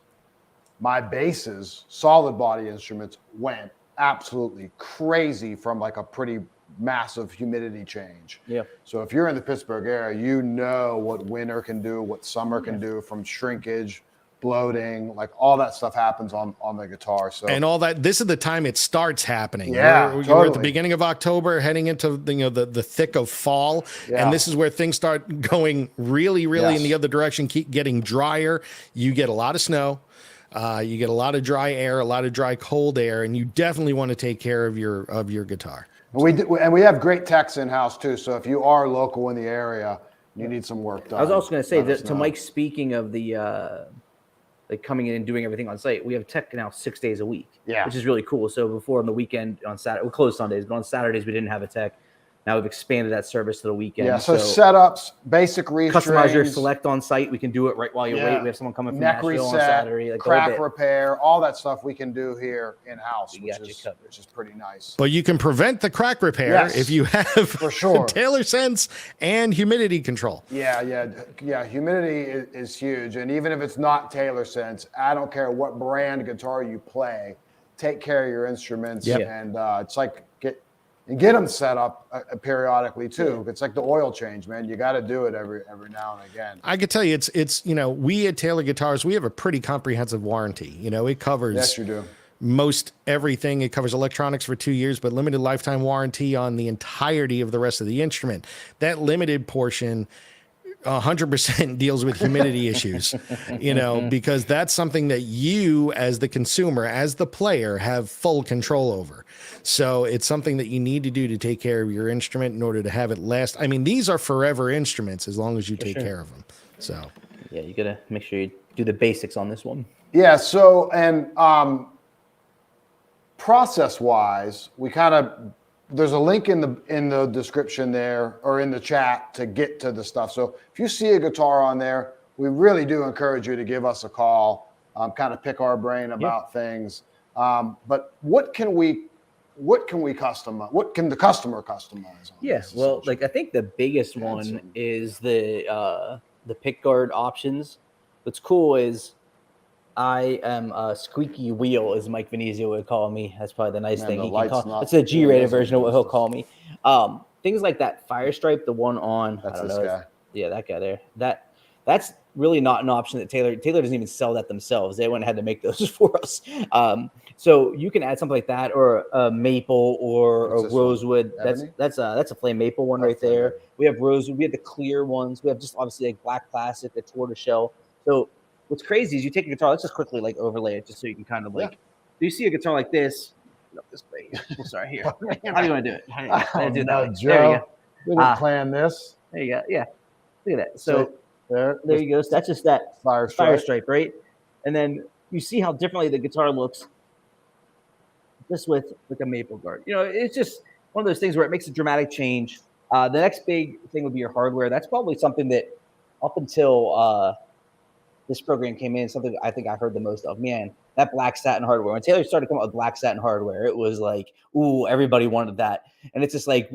my basses, solid body instruments, went absolutely crazy from like a pretty massive humidity change. Yeah. So if you're in the Pittsburgh area, you know what winter can do, what summer can do from shrinkage, bloating, like all that stuff happens on the guitar. So and all that, this is the time it starts happening. Yeah, we're at the beginning of October, heading into the thick of fall, and this is where things start going really in the other direction, keep getting drier. You get a lot of snow. You get a lot of dry air, a lot of dry cold air, and you definitely want to take care of your guitar. And we have great techs in house too. So if you are local in the area, you need some work done. I was also going to say that to Mike, speaking of the like coming in and doing everything on site, we have tech now 6 days a week, which is really cool. So before on the weekend on Saturday, we closed Sundays, but on Saturdays we didn't have a tech. Now we've expanded that service to the weekend. Yeah, so setups, basic restrings. Customize your select on site. We can do it right while you wait. We have someone coming from Nashville on Saturday. Like crack repair, all that stuff we can do here in-house, which is pretty nice. But you can prevent the crack repair if you have for sure Taylor Sense and humidity control. Yeah. Humidity is huge. And even if it's not Taylor Sense, I don't care what brand guitar you play, take care of your instruments. And it's like get them set up periodically too. It's like the oil change, man. You got to do it every now and again. I could tell you, it's we at Taylor Guitars, we have a pretty comprehensive warranty. It covers most everything. It covers electronics for 2 years, but limited lifetime warranty on the entirety of the rest of the instrument. That limited portion 100% deals with humidity issues, because that's something that you as the consumer, as the player, have full control over. So it's something that you need to do to take care of your instrument in order to have it last. I mean, these are forever instruments as long as you take care of them. So yeah, you got to make sure you do the basics on this one. Yeah. So, and process wise, there's a link in the description there or in the chat to get to the stuff. So if you see a guitar on there, we really do encourage you to give us a call, kind of pick our brain about things. But what can we customize? What can the customer customize? Well, like I think the biggest one is the pick guard options. What's cool is I am a squeaky wheel, as Mike Venezia would call me. That's probably the nice thing he can call. That's a G-rated version of what he'll call me. Things like that fire stripe, the one on that's this guy. Yeah, that guy there. That's really not an option that Taylor doesn't even sell that themselves. They went ahead to make those for us. So you can add something like that, or a maple, or a rosewood. That's a flame maple one right there. We have rosewood. We have the clear ones. We have just obviously like black plastic, the tortoiseshell. So what's crazy is you take a guitar. Let's just quickly like overlay it, just so you can kind of like. Do you see a guitar like this? No, this way. We'll start here. How do you want to do it? How do you do that? Joe, there you go. We didn't plan this. There you go. Yeah. Look at that. So there you go. So that's just that fire stripe, right? And then you see how differently the guitar looks just with like a maple guard. It's just one of those things where it makes a dramatic change. The next big thing would be your hardware. That's probably something that up until this program came in, something I think I heard the most of. Man, that black satin hardware. When Taylor started coming out with black satin hardware, it was like, ooh, everybody wanted that. And it's just like,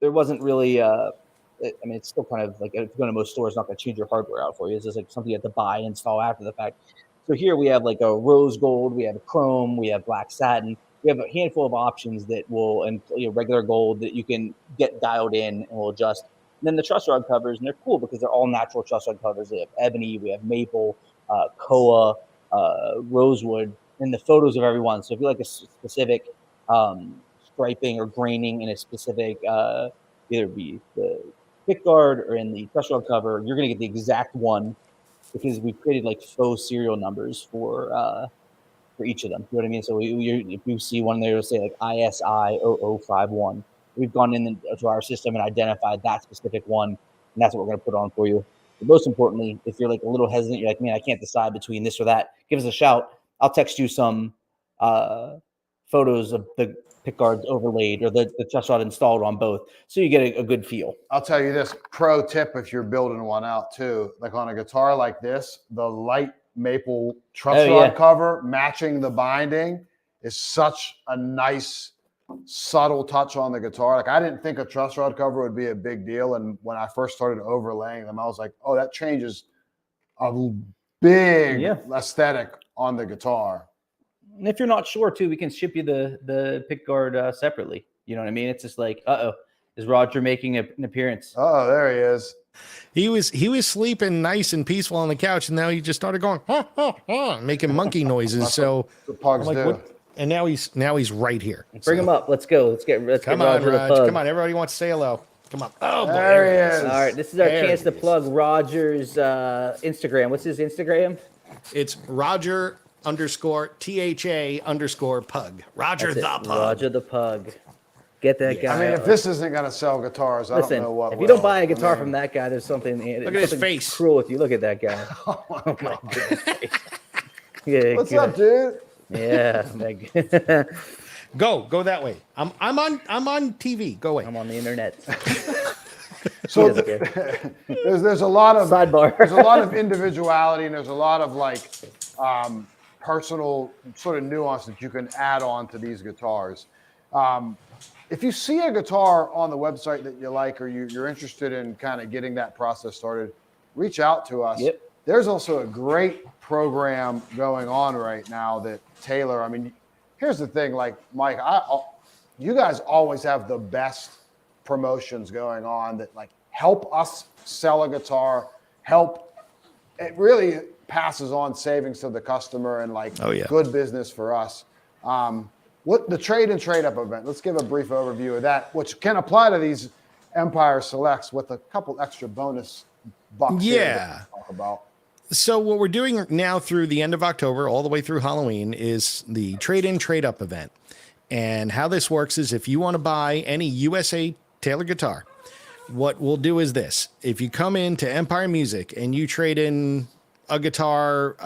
there wasn't really, it's still kind of like, if you go to most stores, it's not going to change your hardware out for you. It's just like something you have to buy and install after the fact. So here we have like a rose gold, we have a chrome, we have black satin. We have a handful of options that will, and regular gold that you can get dialed in and will adjust. And then the truss rod covers, and they're cool because they're all natural truss rod covers. They have ebony, we have maple, koa, rosewood, and the photos of everyone. So if you like a specific striping or graining in a specific, either be the pick guard or in the truss rod cover, you're going to get the exact one because we've created like faux serial numbers for each of them. You know what I mean? So if you see one there, it'll say like ISI 0051. we've gone into our system and identified that specific one, and that's what we're going to put on for you. But most importantly, if you're like a little hesitant, you're like, man, I can't decide between this or that, give us a shout. I'll text you some photos of the pick guards overlaid or the truss rod installed on both, so you get a good feel. I'll tell you this pro tip if you're building one out too, like on a guitar like this, the light maple truss rod cover matching the binding is such a nice subtle touch on the guitar. Like I didn't think a truss rod cover would be a big deal, and when I first started overlaying them, I was like, oh, that changes a big aesthetic on the guitar. And if you're not sure too, we can ship you the pick guard separately. You know what I mean? It's just like, is Roger making an appearance? Oh, there he is. He was sleeping nice and peaceful on the couch, and now he just started going, making monkey noises. So the pugs like, do. what? And now he's right here. Bring him up. Let's go. Let's get Come on, Roger Raj. The pug. Come on, everybody wants to say hello. Come on. Oh, boy, there he is. All right, this is our chance to plug Roger's Instagram. What's his Instagram? It's Roger _THA _pug. Roger the pug. Roger the pug. Get that guy. I mean, if this isn't going to sell guitars, I don't know what. If you don't buy a guitar from that guy, there's something. Look at his face. Cruel with you. Look at that guy. Oh my goodness. Yeah, what's up, dude? Yeah. Go that way. I'm on TV. Go away. I'm on the internet. So there's a lot of sidebar. There's a lot of individuality, and there's a lot of like personal sort of nuance that you can add on to these guitars. If you see a guitar on the website that you like, or you're interested in kind of getting that process started, reach out to us. Yep. There's also a great program going on right now that Taylor, I mean, here's the thing, like Mike, you guys always have the best promotions going on that like help us sell a guitar, it really passes on savings to the customer and like good business for us. What the trade and trade up event, let's give a brief overview of that, which can apply to these Empire Selects with a couple extra bonus bucks yeah to talk about. So what we're doing now through the end of October all the way through Halloween is the trade in trade up event. And how this works is if you want to buy any USA Taylor guitar, what we'll do is this: if you come into Empire Music and you trade in a guitar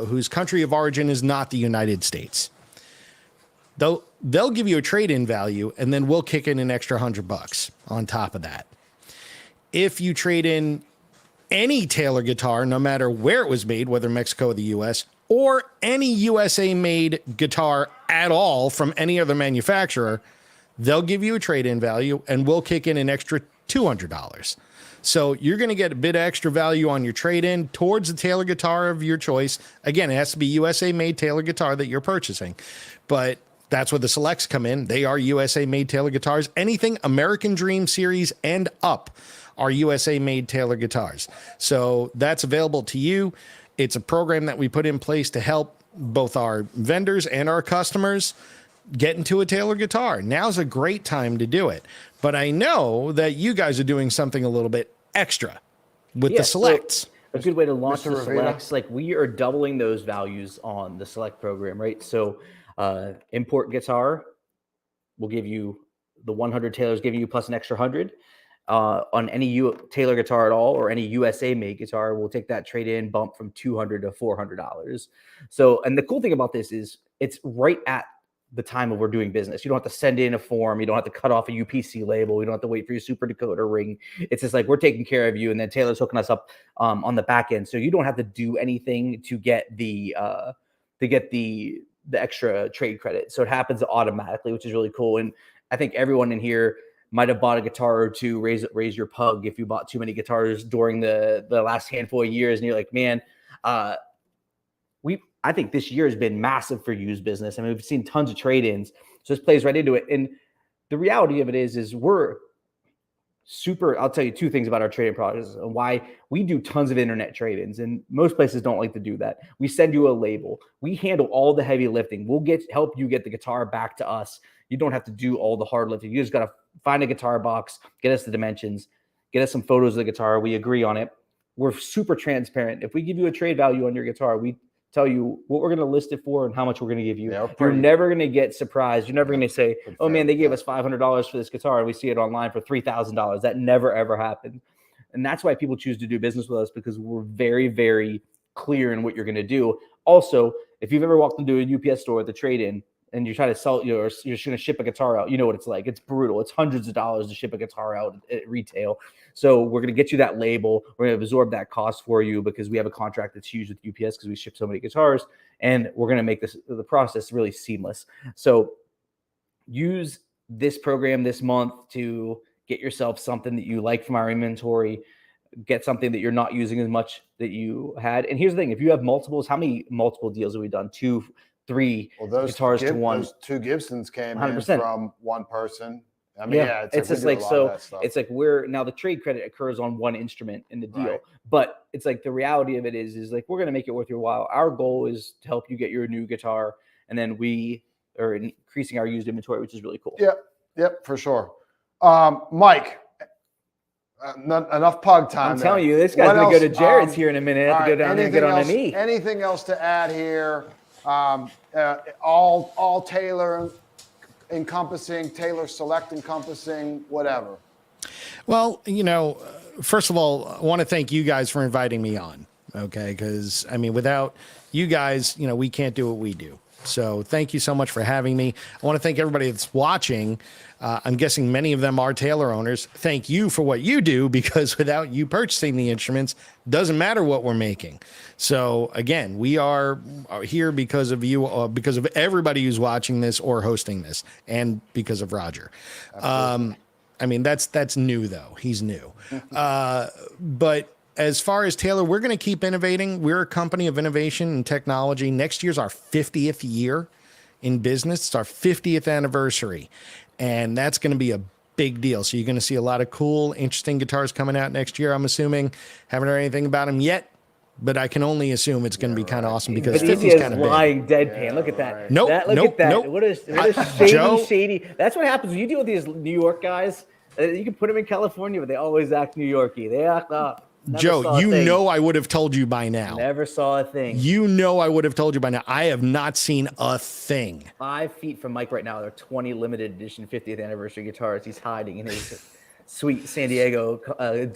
whose country of origin is not the United States, they'll give you a trade-in value, and then we'll kick in an extra $100 on top of that. If you trade in any Taylor guitar, no matter where it was made, whether Mexico or the US, or any USA-made guitar at all from any other manufacturer, they'll give you a trade-in value, and we'll kick in an extra $200. So you're going to get a bit extra value on your trade-in towards the Taylor guitar of your choice. Again, it has to be USA-made Taylor guitar that you're purchasing, but that's where the selects come in. They are USA-made Taylor guitars. Anything American Dream Series and up are USA-made Taylor guitars. So that's available to you. It's a program that we put in place to help both our vendors and our customers get into a Taylor guitar. Now's a great time to do it. But I know that you guys are doing something a little bit extra with the selects. So a good way to launch Mr. the Rivera. selects, like we are doubling those values on the select program, right? So import guitar will give you the 100 Taylor's giving you plus an extra 100 on any Taylor guitar at all, or any USA made guitar. We'll take that trade in bump from $200 to $400. So, and the cool thing about this is it's right at the time of we're doing business. You don't have to send in a form. You don't have to cut off a UPC label. You don't have to wait for your super decoder ring. It's just like, we're taking care of you. And then Taylor's hooking us up on the back end. So you don't have to do anything to get the extra trade credit. So it happens automatically, which is really cool. And I think everyone in here might have bought a guitar or two, raise your pug if you bought too many guitars during the last handful of years. And you're like, man, I think this year has been massive for used business. I mean, we've seen tons of trade-ins. So this plays right into it. And the reality of it is we're super, I'll tell you two things about our trade-in products and why we do tons of internet trade-ins. And most places don't like to do that. We send you a label. We handle all the heavy lifting. We'll help you get the guitar back to us. You don't have to do all the hard lifting. You just got to find a guitar box, get us the dimensions, get us some photos of the guitar. We agree on it. We're super transparent. If we give you a trade value on your guitar, we tell you what we're going to list it for and how much we're going to give you. Yeah, You're never going to get surprised. You're never going to say, oh man, they fair gave with us $500 for this guitar and we see it online for $3,000. That never, ever happened. And that's why people choose to do business with us, because we're very, very clear in what you're going to do. Also, if you've ever walked into a UPS store with a trade-in and you're trying to sell, or you're just going to ship a guitar out, you know what it's like. It's brutal. It's hundreds of dollars to ship a guitar out at retail. So we're going to get you that label. We're going to absorb that cost for you because we have a contract that's huge with UPS because we ship so many guitars, and we're going to make the process really seamless. So use this program this month to get yourself something that you like from our inventory. Get something that you're not using as much that you had. And here's the thing: if you have multiples, how many multiple deals have we done? 2, 3 guitars to one. Those 2 Gibsons came 100%. in from one person. I mean, yeah, it's just like, so it's like we're now, the trade credit occurs on one instrument in the deal, Right. but it's like the reality of it is like, we're going to make it worth your while. Our goal is to help you get your new guitar, and then we are increasing our used inventory, which is really cool. Yep, for sure. Mike, enough pug time. I'm telling you, this guy's going to go to Jared's here in a minute. I have to go down there and get on a knee. Anything else to add here? All Taylor encompassing, Taylor Select encompassing, whatever. Well, first of all, I want to thank you guys for inviting me on. Okay. Because I mean, without you guys, we can't do what we do. So thank you so much for having me. I want to thank everybody that's watching. I'm guessing many of them are Taylor owners. Thank you for what you do, because without you purchasing the instruments, doesn't matter what we're making. So again, we are here because of you, because of everybody who's watching this or hosting this, and because of Roger. I mean, that's new though. He's new. But as far as Taylor, we're going to keep innovating. We're a company of innovation and technology. Next year's our 50th year in business. It's our 50th anniversary. And that's going to be a big deal. So you're going to see a lot of cool, interesting guitars coming out next year, I'm assuming. Haven't heard anything about them yet, but I can only assume it's going to be kind of awesome, because 50 is kind of lying deadpan. Look at that. Nope. Look at that. Nope. What is shady. That's what happens when you deal with these New York guys. You can put them in California, but they always act New Yorky. They act up. Joe, I would have told you by now. Never saw a thing. I would have told you by now. I have not seen a thing. 5 feet from Mike right now, there are 20 limited edition 50th anniversary guitars. He's hiding in his sweet San Diego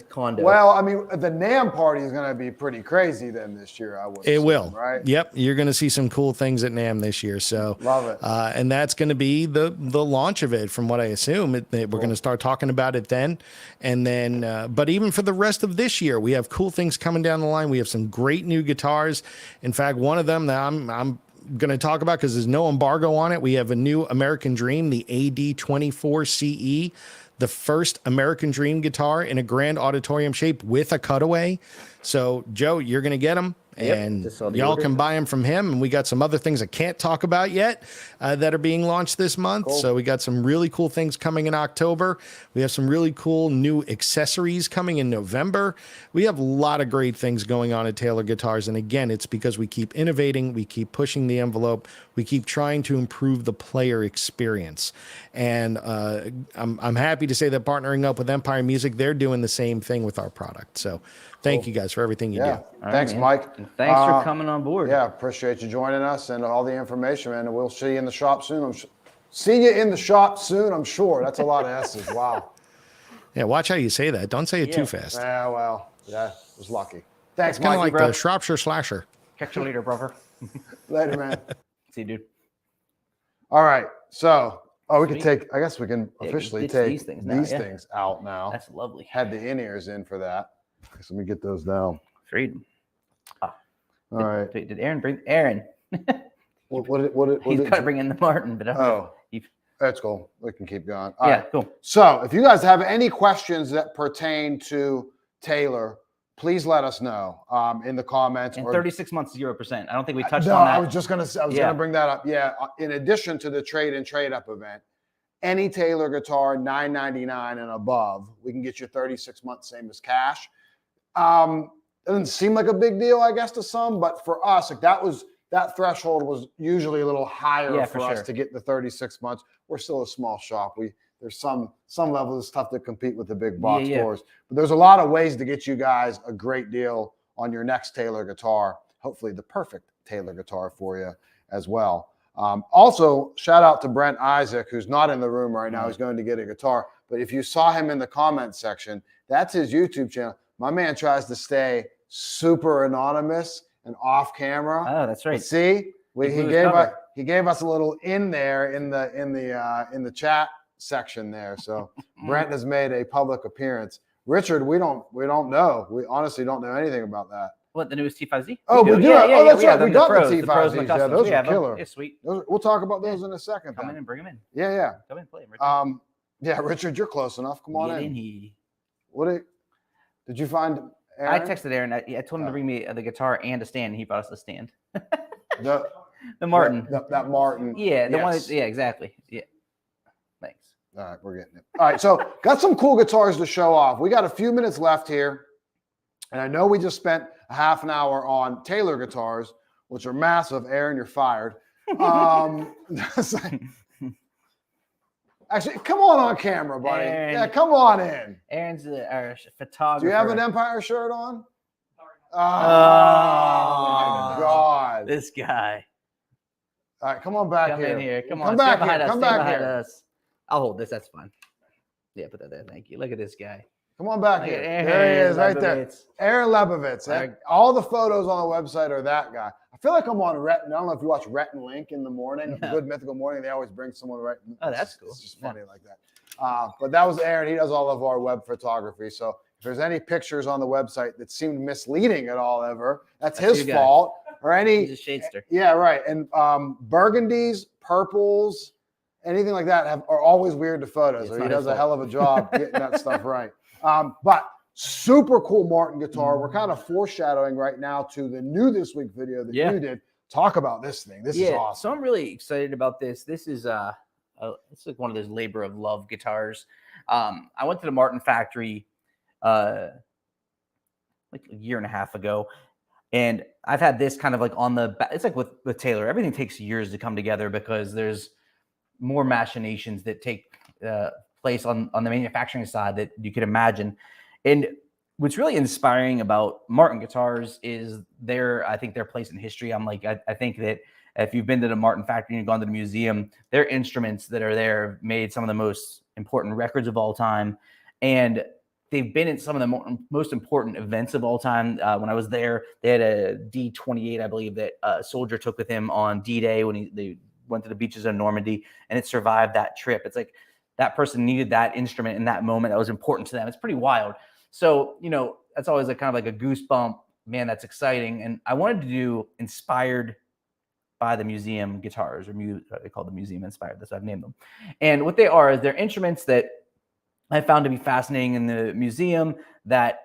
condo. Well, I mean, the NAMM party is going to be pretty crazy then this year, I would. It will, right? Yep, you're going to see some cool things at NAMM this year. So love it, and that's going to be the launch of it, from what I assume. We're going to start talking about it then, and then. But even for the rest of this year, we have cool things coming down the line. We have some great new guitars. In fact, one of them that I'm going to talk about, because there's no embargo on it. We have a new American Dream, the AD24CE. The first American Dream guitar in a grand auditorium shape with a cutaway. So, Joe, you're going to get them, and y'all can buy them from him. And we got some other things I can't talk about yet that are being launched this month. Cool. So we got some really cool things coming in October. We have some really cool new accessories coming in November. We have a lot of great things going on at Taylor Guitars. And again, it's because we keep innovating. We keep pushing the envelope. We keep trying to improve the player experience. And I'm happy to say that partnering up with Empire Music, they're doing the same thing with our product. So thank you guys for everything you do. Thanks, Mike. And thanks for coming on board. Yeah, appreciate you joining us and all the information, man. And we'll see you in the shop soon. See you in the shop soon, I'm sure. That's a lot of S's. Wow. Yeah, watch how you say that. Don't say it too fast. Yeah, well, yeah, was lucky. Thanks, Kind of Mike. like the Shropshire Slasher. Catch you later, brother. Later, man. See you, dude. All right. So, we can take, I guess we can officially take these things out now. That's lovely. Had the in-ears in for that. So let me get those down. Freedom. All right. Did Aaron bring Aaron? What He's got to bring in the Martin, but that's cool. We can keep going. All right. Cool. So if you guys have any questions that pertain to Taylor, please let us know in the comments. And 36 months, 0%. I don't think we touched on that. I was just going to, gonna bring that up. Yeah. In addition to the trade and trade up event, any Taylor guitar, $999 and above, we can get you 36 months, same as cash. It doesn't seem like a big deal, I guess, to some, but for us, like that threshold was usually a little higher for us to get the 36 months. We're still a small shop. There's some levels it's tough to compete with the big box stores, but there's a lot of ways to get you guys a great deal on your next Taylor guitar. Hopefully the perfect Taylor guitar for you as well. Also, shout out to Brent Isaac, who's not in the room right now. He's going to get a guitar. But if you saw him in the comments section, that's his YouTube channel. My man tries to stay super anonymous and off camera. Oh, that's right. But see, he gave us a little in there in the chat section there. So Brent has made a public appearance. Richard, we don't know. We honestly don't know anything about that. What, the newest T5Z? Oh, we do. Yeah, that's right. them, We got the pros T5Zs. and Yeah, those are killer. Yeah, sweet. We'll talk about those in a second. Come in and bring them in. Yeah. Come in and play them, Richard. Yeah, Richard, you're close enough. Come on in. Did you find Aaron? I texted Aaron. I told him to bring me the guitar and a stand, and he brought us the stand. the Martin. That Martin. Yeah, the one. Yeah, exactly. Yeah. Thanks. All right, we're getting it. All right, so got some cool guitars to show off. We got a few minutes left here. And I know we just spent a half an hour on Taylor guitars, which are massive. Aaron, you're fired. Actually, come on camera, buddy. Aaron, yeah, come on in. Aaron's our photographer. Do you have an Empire shirt on? Oh, my God. This guy. All right, come on back Come here. in here. Come on. Come back Stand behind here. us. Come Stand back behind here. us. I'll hold this. That's fine. Yeah, put that there. Thank you. Look at this guy. Come on back Look here. at There he is, right there. Lebovitz. Aaron Lebovitz. All the photos on the website are that guy. I feel like I'm on Rhett. I don't know if you watch Rhett and Link in the morning. No. Good Mythical Morning. They always bring someone right. Oh, that's cool. It's just funny like that. But that was Aaron. He does all of our web photography. So if there's any pictures on the website that seemed misleading at all ever, that's his fault. Or any. He's a shadester. Yeah, right. And burgundies, purples, anything like that are always weird to photos. So he does a hell of a job getting that stuff right. But super cool Martin guitar. We're kind of foreshadowing right now to the new this week video that you did. Talk about this thing. This is awesome. So I'm really excited about this. This is it's like one of those labor of love guitars. I went to the Martin factory like a year and a half ago, and I've had this kind of like on the back. It's like with Taylor, everything takes years to come together because there's more machinations that take place on the manufacturing side that you could imagine. And what's really inspiring about Martin guitars is I think their place in history. I think that if you've been to the Martin factory and you've gone to the museum, their instruments that are there have made some of the most important records of all time. And they've been in some of the most important events of all time. When I was there, they had a D-28, I believe, that a soldier took with him on D-Day when they went to the beaches of Normandy, and it survived that trip. It's like that person needed that instrument in that moment that was important to them. It's pretty wild. So, that's always kind of like a goosebump. Man, that's exciting. And I wanted to do inspired by the museum guitars, or they call them museum inspired. That's what I've named them. And what they are is they're instruments that I found to be fascinating in the museum that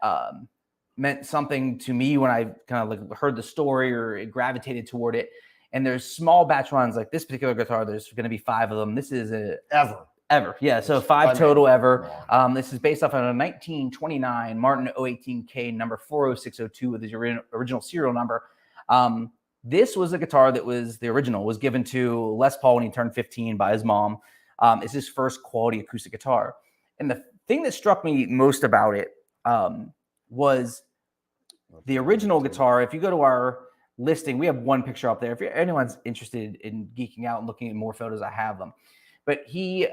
meant something to me when I kind of like heard the story or it gravitated toward it. And there's small batch runs like this particular guitar. There's going to be 5 of them. This is ever. Yeah. So 5 total ever. This is based off of a 1929 Martin 018K number 40602 with his original serial number. This was a guitar that was the original, was given to Les Paul when he turned 15 by his mom. It's his first quality acoustic guitar. And the thing that struck me most about it was the original guitar. If you go to our listing, we have one picture up there. If anyone's interested in geeking out and looking at more photos, I have them. But he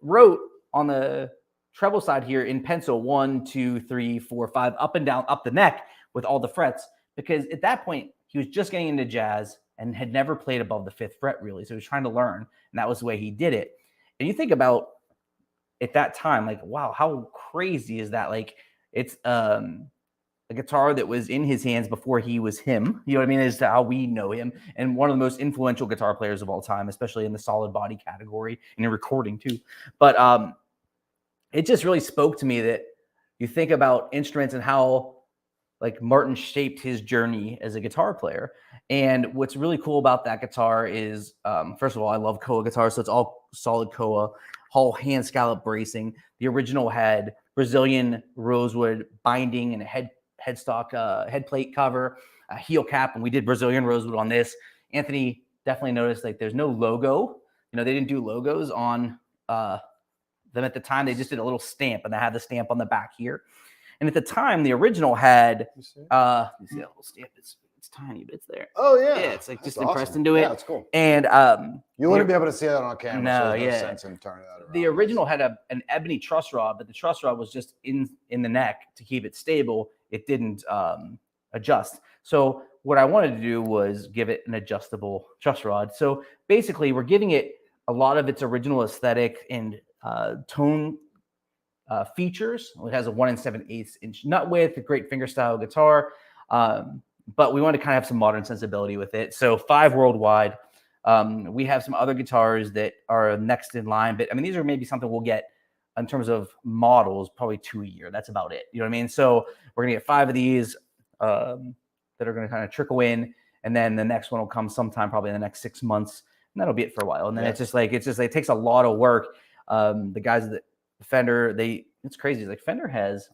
wrote on the treble side here in pencil 1, 2, 3, 4, 5, up and down, up the neck with all the frets, because at that point he was just getting into jazz and had never played above the 5th fret really. So he was trying to learn, and that was the way he did it. And you think about at that time, like, wow, how crazy is that? Like, it's a guitar that was in his hands before he was him. You know what I mean? As to how we know him, and one of the most influential guitar players of all time, especially in the solid body category and in recording too. But it just really spoke to me that you think about instruments and how like Martin shaped his journey as a guitar player. And what's really cool about that guitar is, first of all, I love Koa guitars. So it's all solid Koa, all hand scallop bracing. The original had Brazilian rosewood binding and a headstock head plate cover, a heel cap, and we did Brazilian rosewood on this. Anthony definitely noticed like there's no logo. They didn't do logos on them at the time. They just did a little stamp, and they had the stamp on the back here. And at the time, the original had, you see that little stamp? It's it's tiny bits there. Oh yeah. Yeah, it's like That's just impressed awesome. into it. Yeah, that's cool. And You wouldn't be able to see that on camera. No, so there's no yeah. sense in turning that around. The original had an ebony truss rod, but the truss rod was just in the neck to keep it stable. It didn't adjust. So what I wanted to do was give it an adjustable truss rod. So basically, we're giving it a lot of its original aesthetic and tone features. It has a 1 7/8 inch nut width, a great fingerstyle guitar, but we want to kind of have some modern sensibility with it. So 5 worldwide. We have some other guitars that are next in line, but I mean, these are maybe something we'll get in terms of models, probably 2 a year. That's about it. You know what I mean? So we're gonna get 5 of these that are gonna kind of trickle in, and then the next one will come sometime probably in the next 6 months, and that'll be it for a while. And then it's just like it takes a lot of work. The guys that Fender, it's crazy. Like Fender has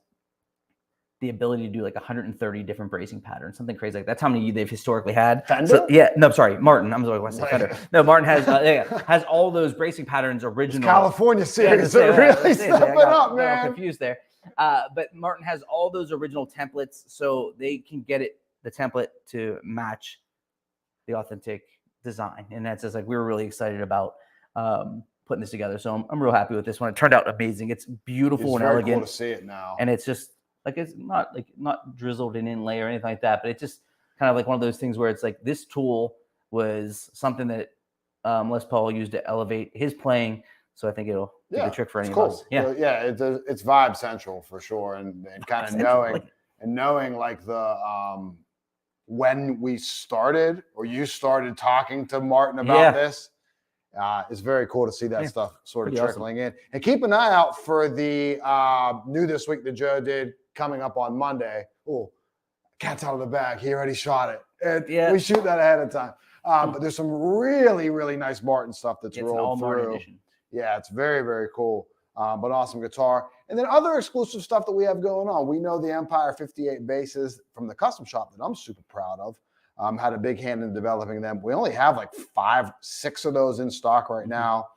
the ability to do like 130 different bracing patterns, something crazy like that's how many they've historically had. Fender? So, yeah, no, sorry, Martin. I'm sorry, I said Fender. No, Martin has all those bracing patterns original. California series are really stepping up, man. I'm confused there. But Martin has all those original templates, so they can get the template to match the authentic design, and that's just like we were really excited about putting this together. So I'm real happy with this one. It turned out amazing. It's beautiful and elegant. Cool to see it now, and it's just like it's not drizzled in inlay or anything like that, but it's just kind of like one of those things where it's like this tool was something that Les Paul used to elevate his playing. So I think it'll do the trick for any of us. Yeah, so, yeah, it's vibe central for sure, and kind of knowing like the when we started or you started talking to Martin about this. It's very cool to see that stuff sort of trickling in. And keep an eye out for the New This Week that Joe did coming up on Monday. Oh, cat's out of the bag. He already shot it. And we shoot that ahead of time. But there's some really, really nice Martin stuff that's rolled through. Yeah, it's very, very cool. But awesome guitar. And then other exclusive stuff that we have going on. We know the Empire 58 basses from the custom shop that I'm super proud of. Had a big hand in developing them. We only have like 5, 6 of those in stock right now.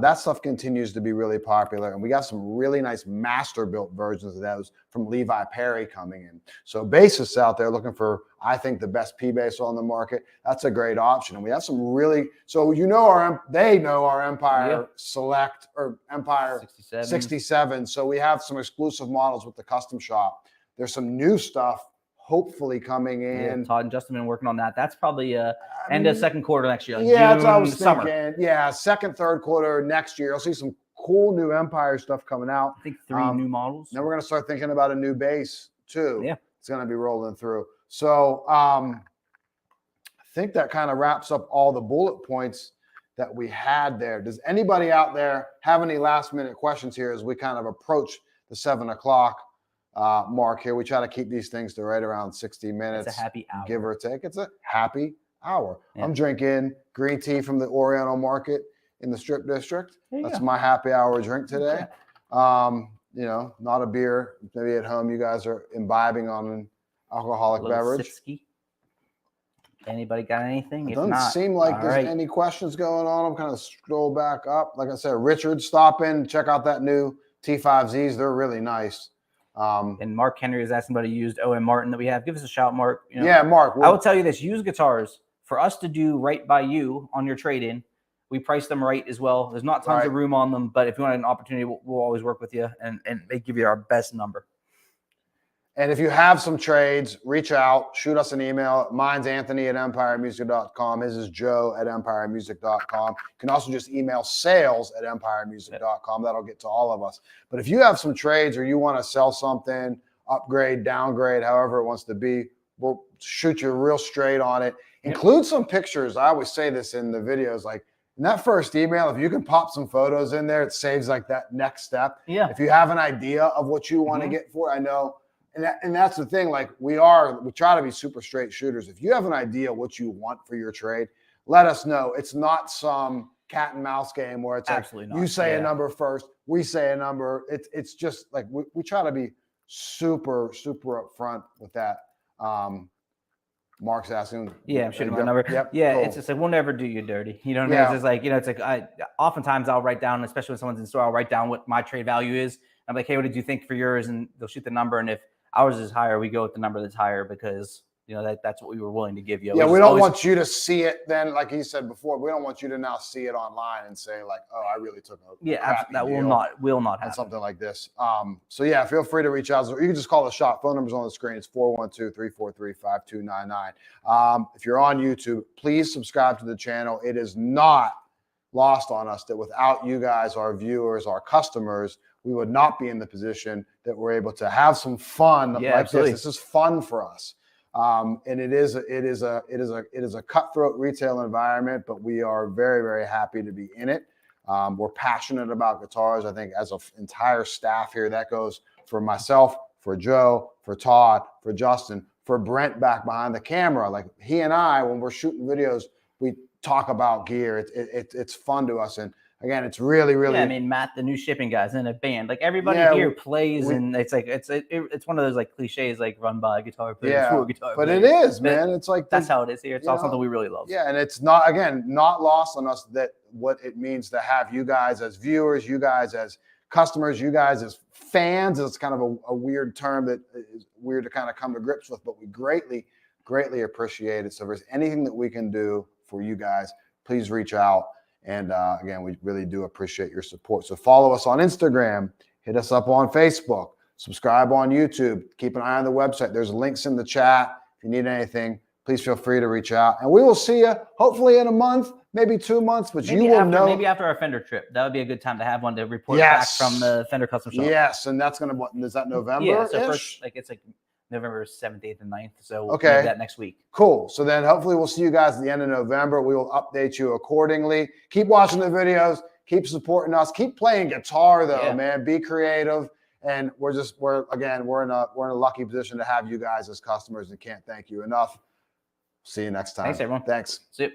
That stuff continues to be really popular. And we got some really nice master built versions of those from Levi Perry coming in. So bassists out there looking for, I think, the best P bass on the market. That's a great option. And we have some really, so they know our Empire Select or Empire 67. So we have some exclusive models with the custom shop. There's some new stuff hopefully coming in. Todd and Justin have been working on that. That's probably end of second quarter next year. Yeah, that's what I was thinking. Yeah, second, third quarter next year. You'll see some cool new Empire stuff coming out. I think 3 new models. Then we're going to start thinking about a new bass too. Yeah. It's going to be rolling through. So I think that kind of wraps up all the bullet points that we had there. Does anybody out there have any last minute questions here as we kind of approach the 7 o'clock mark here? We try to keep these things to right around 60 minutes. It's a happy hour. Give or take. It's a happy hour. Yeah. I'm drinking green tea from the Oriental Market in the Strip District. That's my happy hour drink today. Not a beer. Maybe at home you guys are imbibing on an alcoholic beverage. Sitsky. Anybody got anything? It doesn't seem like there's any questions going on. I'm kind of scroll back up. Like I said, Richard, stop in, check out that new T5Zs. They're really nice. And Mark Henry is asking about a used OM Martin that we have. Give us a shout, Mark. Yeah, Mark. I will tell you this: used guitars, for us to do right by you on your trade-in, we price them right as well. There's not tons of room on them, but if you want an opportunity, we'll always work with you and they give you our best number. And if you have some trades, reach out, shoot us an email. Mine's Anthony@empiremusic.com. His is Joe@empiremusic.com. You can also just email sales@empiremusic.com. That'll get to all of us. But if you have some trades or you want to sell something, upgrade, downgrade, however it wants to be, we'll shoot you real straight on it. Include some pictures. I always say this in the videos, like in that first email, if you can pop some photos in there, it saves like that next step. Yeah. If you have an idea of what you want to get for, I know. And that's the thing, like we try to be super straight shooters. If you have an idea what you want for your trade, let us know. It's not some cat and mouse game where it's absolutely like you say a number first, we say a number. It's just like we try to be super, super upfront with that. Mark's asking. Yeah, I'm shooting my number. Yep, yeah, cool. It's just like we'll never do you dirty. You know what I mean? It's just like, it's like oftentimes I'll write down, especially when someone's in store, I'll write down what my trade value is. I'm like, hey, what did you think for yours? And they'll shoot the number. And if ours is higher, we go with the number that's higher because you know, that's what we were willing to give you. Yeah, Which we is don't always- want you to see it then, like he said before, we don't want you to now see it online and say like, oh, I really took a Yeah, crappy that will deal not on happen. something like this. So yeah, feel free to reach out. You can just call the shop. Phone number's on the screen. It's 412-343-5299. If you're on YouTube, please subscribe to the channel. It is not lost on us that without you guys, our viewers, our customers, we would not be in the position that we're able to have some fun like absolutely. this. This is fun for us. And it is a cutthroat retail environment, but we are very, very happy to be in it. We're passionate about guitars. I think as an entire staff here, that goes for myself, for Joe, for Todd, for Justin, for Brent back behind the camera. Like he and I, when we're shooting videos, we talk about gear. It's fun to us. And again, it's really, really. Yeah, I mean, Matt, the new shipping guys in a band, like everybody Yeah, here plays, and it's like it's one of those like cliches, like run by guitar players, for guitar but players. it is, But man. It's like that's how it is here. It's you all know, something we really love. Yeah, and it's not lost on us that what it means to have you guys as viewers, you guys as customers, you guys as fans. It's kind of a weird term that is weird to kind of come to grips with, but we greatly, greatly appreciate it. So if there's anything that we can do for you guys, please reach out. And again, we really do appreciate your support. So follow us on Instagram, hit us up on Facebook, subscribe on YouTube, keep an eye on the website. There's links in the chat. If you need anything, please feel free to reach out. And we will see you hopefully in a month, maybe 2 months, but Maybe you will know. Maybe after our Fender trip. That would be a good time to have one to report back from the Fender Custom Shop. Yes, and that's going to, is that November? Yeah, so first, it's like November 7th, 8th, and 9th. So we'll do that next week. Cool. So then hopefully we'll see you guys at the end of November. We will update you accordingly. Keep watching the videos. Keep supporting us. Keep playing guitar though, man. Be creative. And we're in a lucky position to have you guys as customers and can't thank you enough. See you next time. Thanks, everyone. Thanks. See you.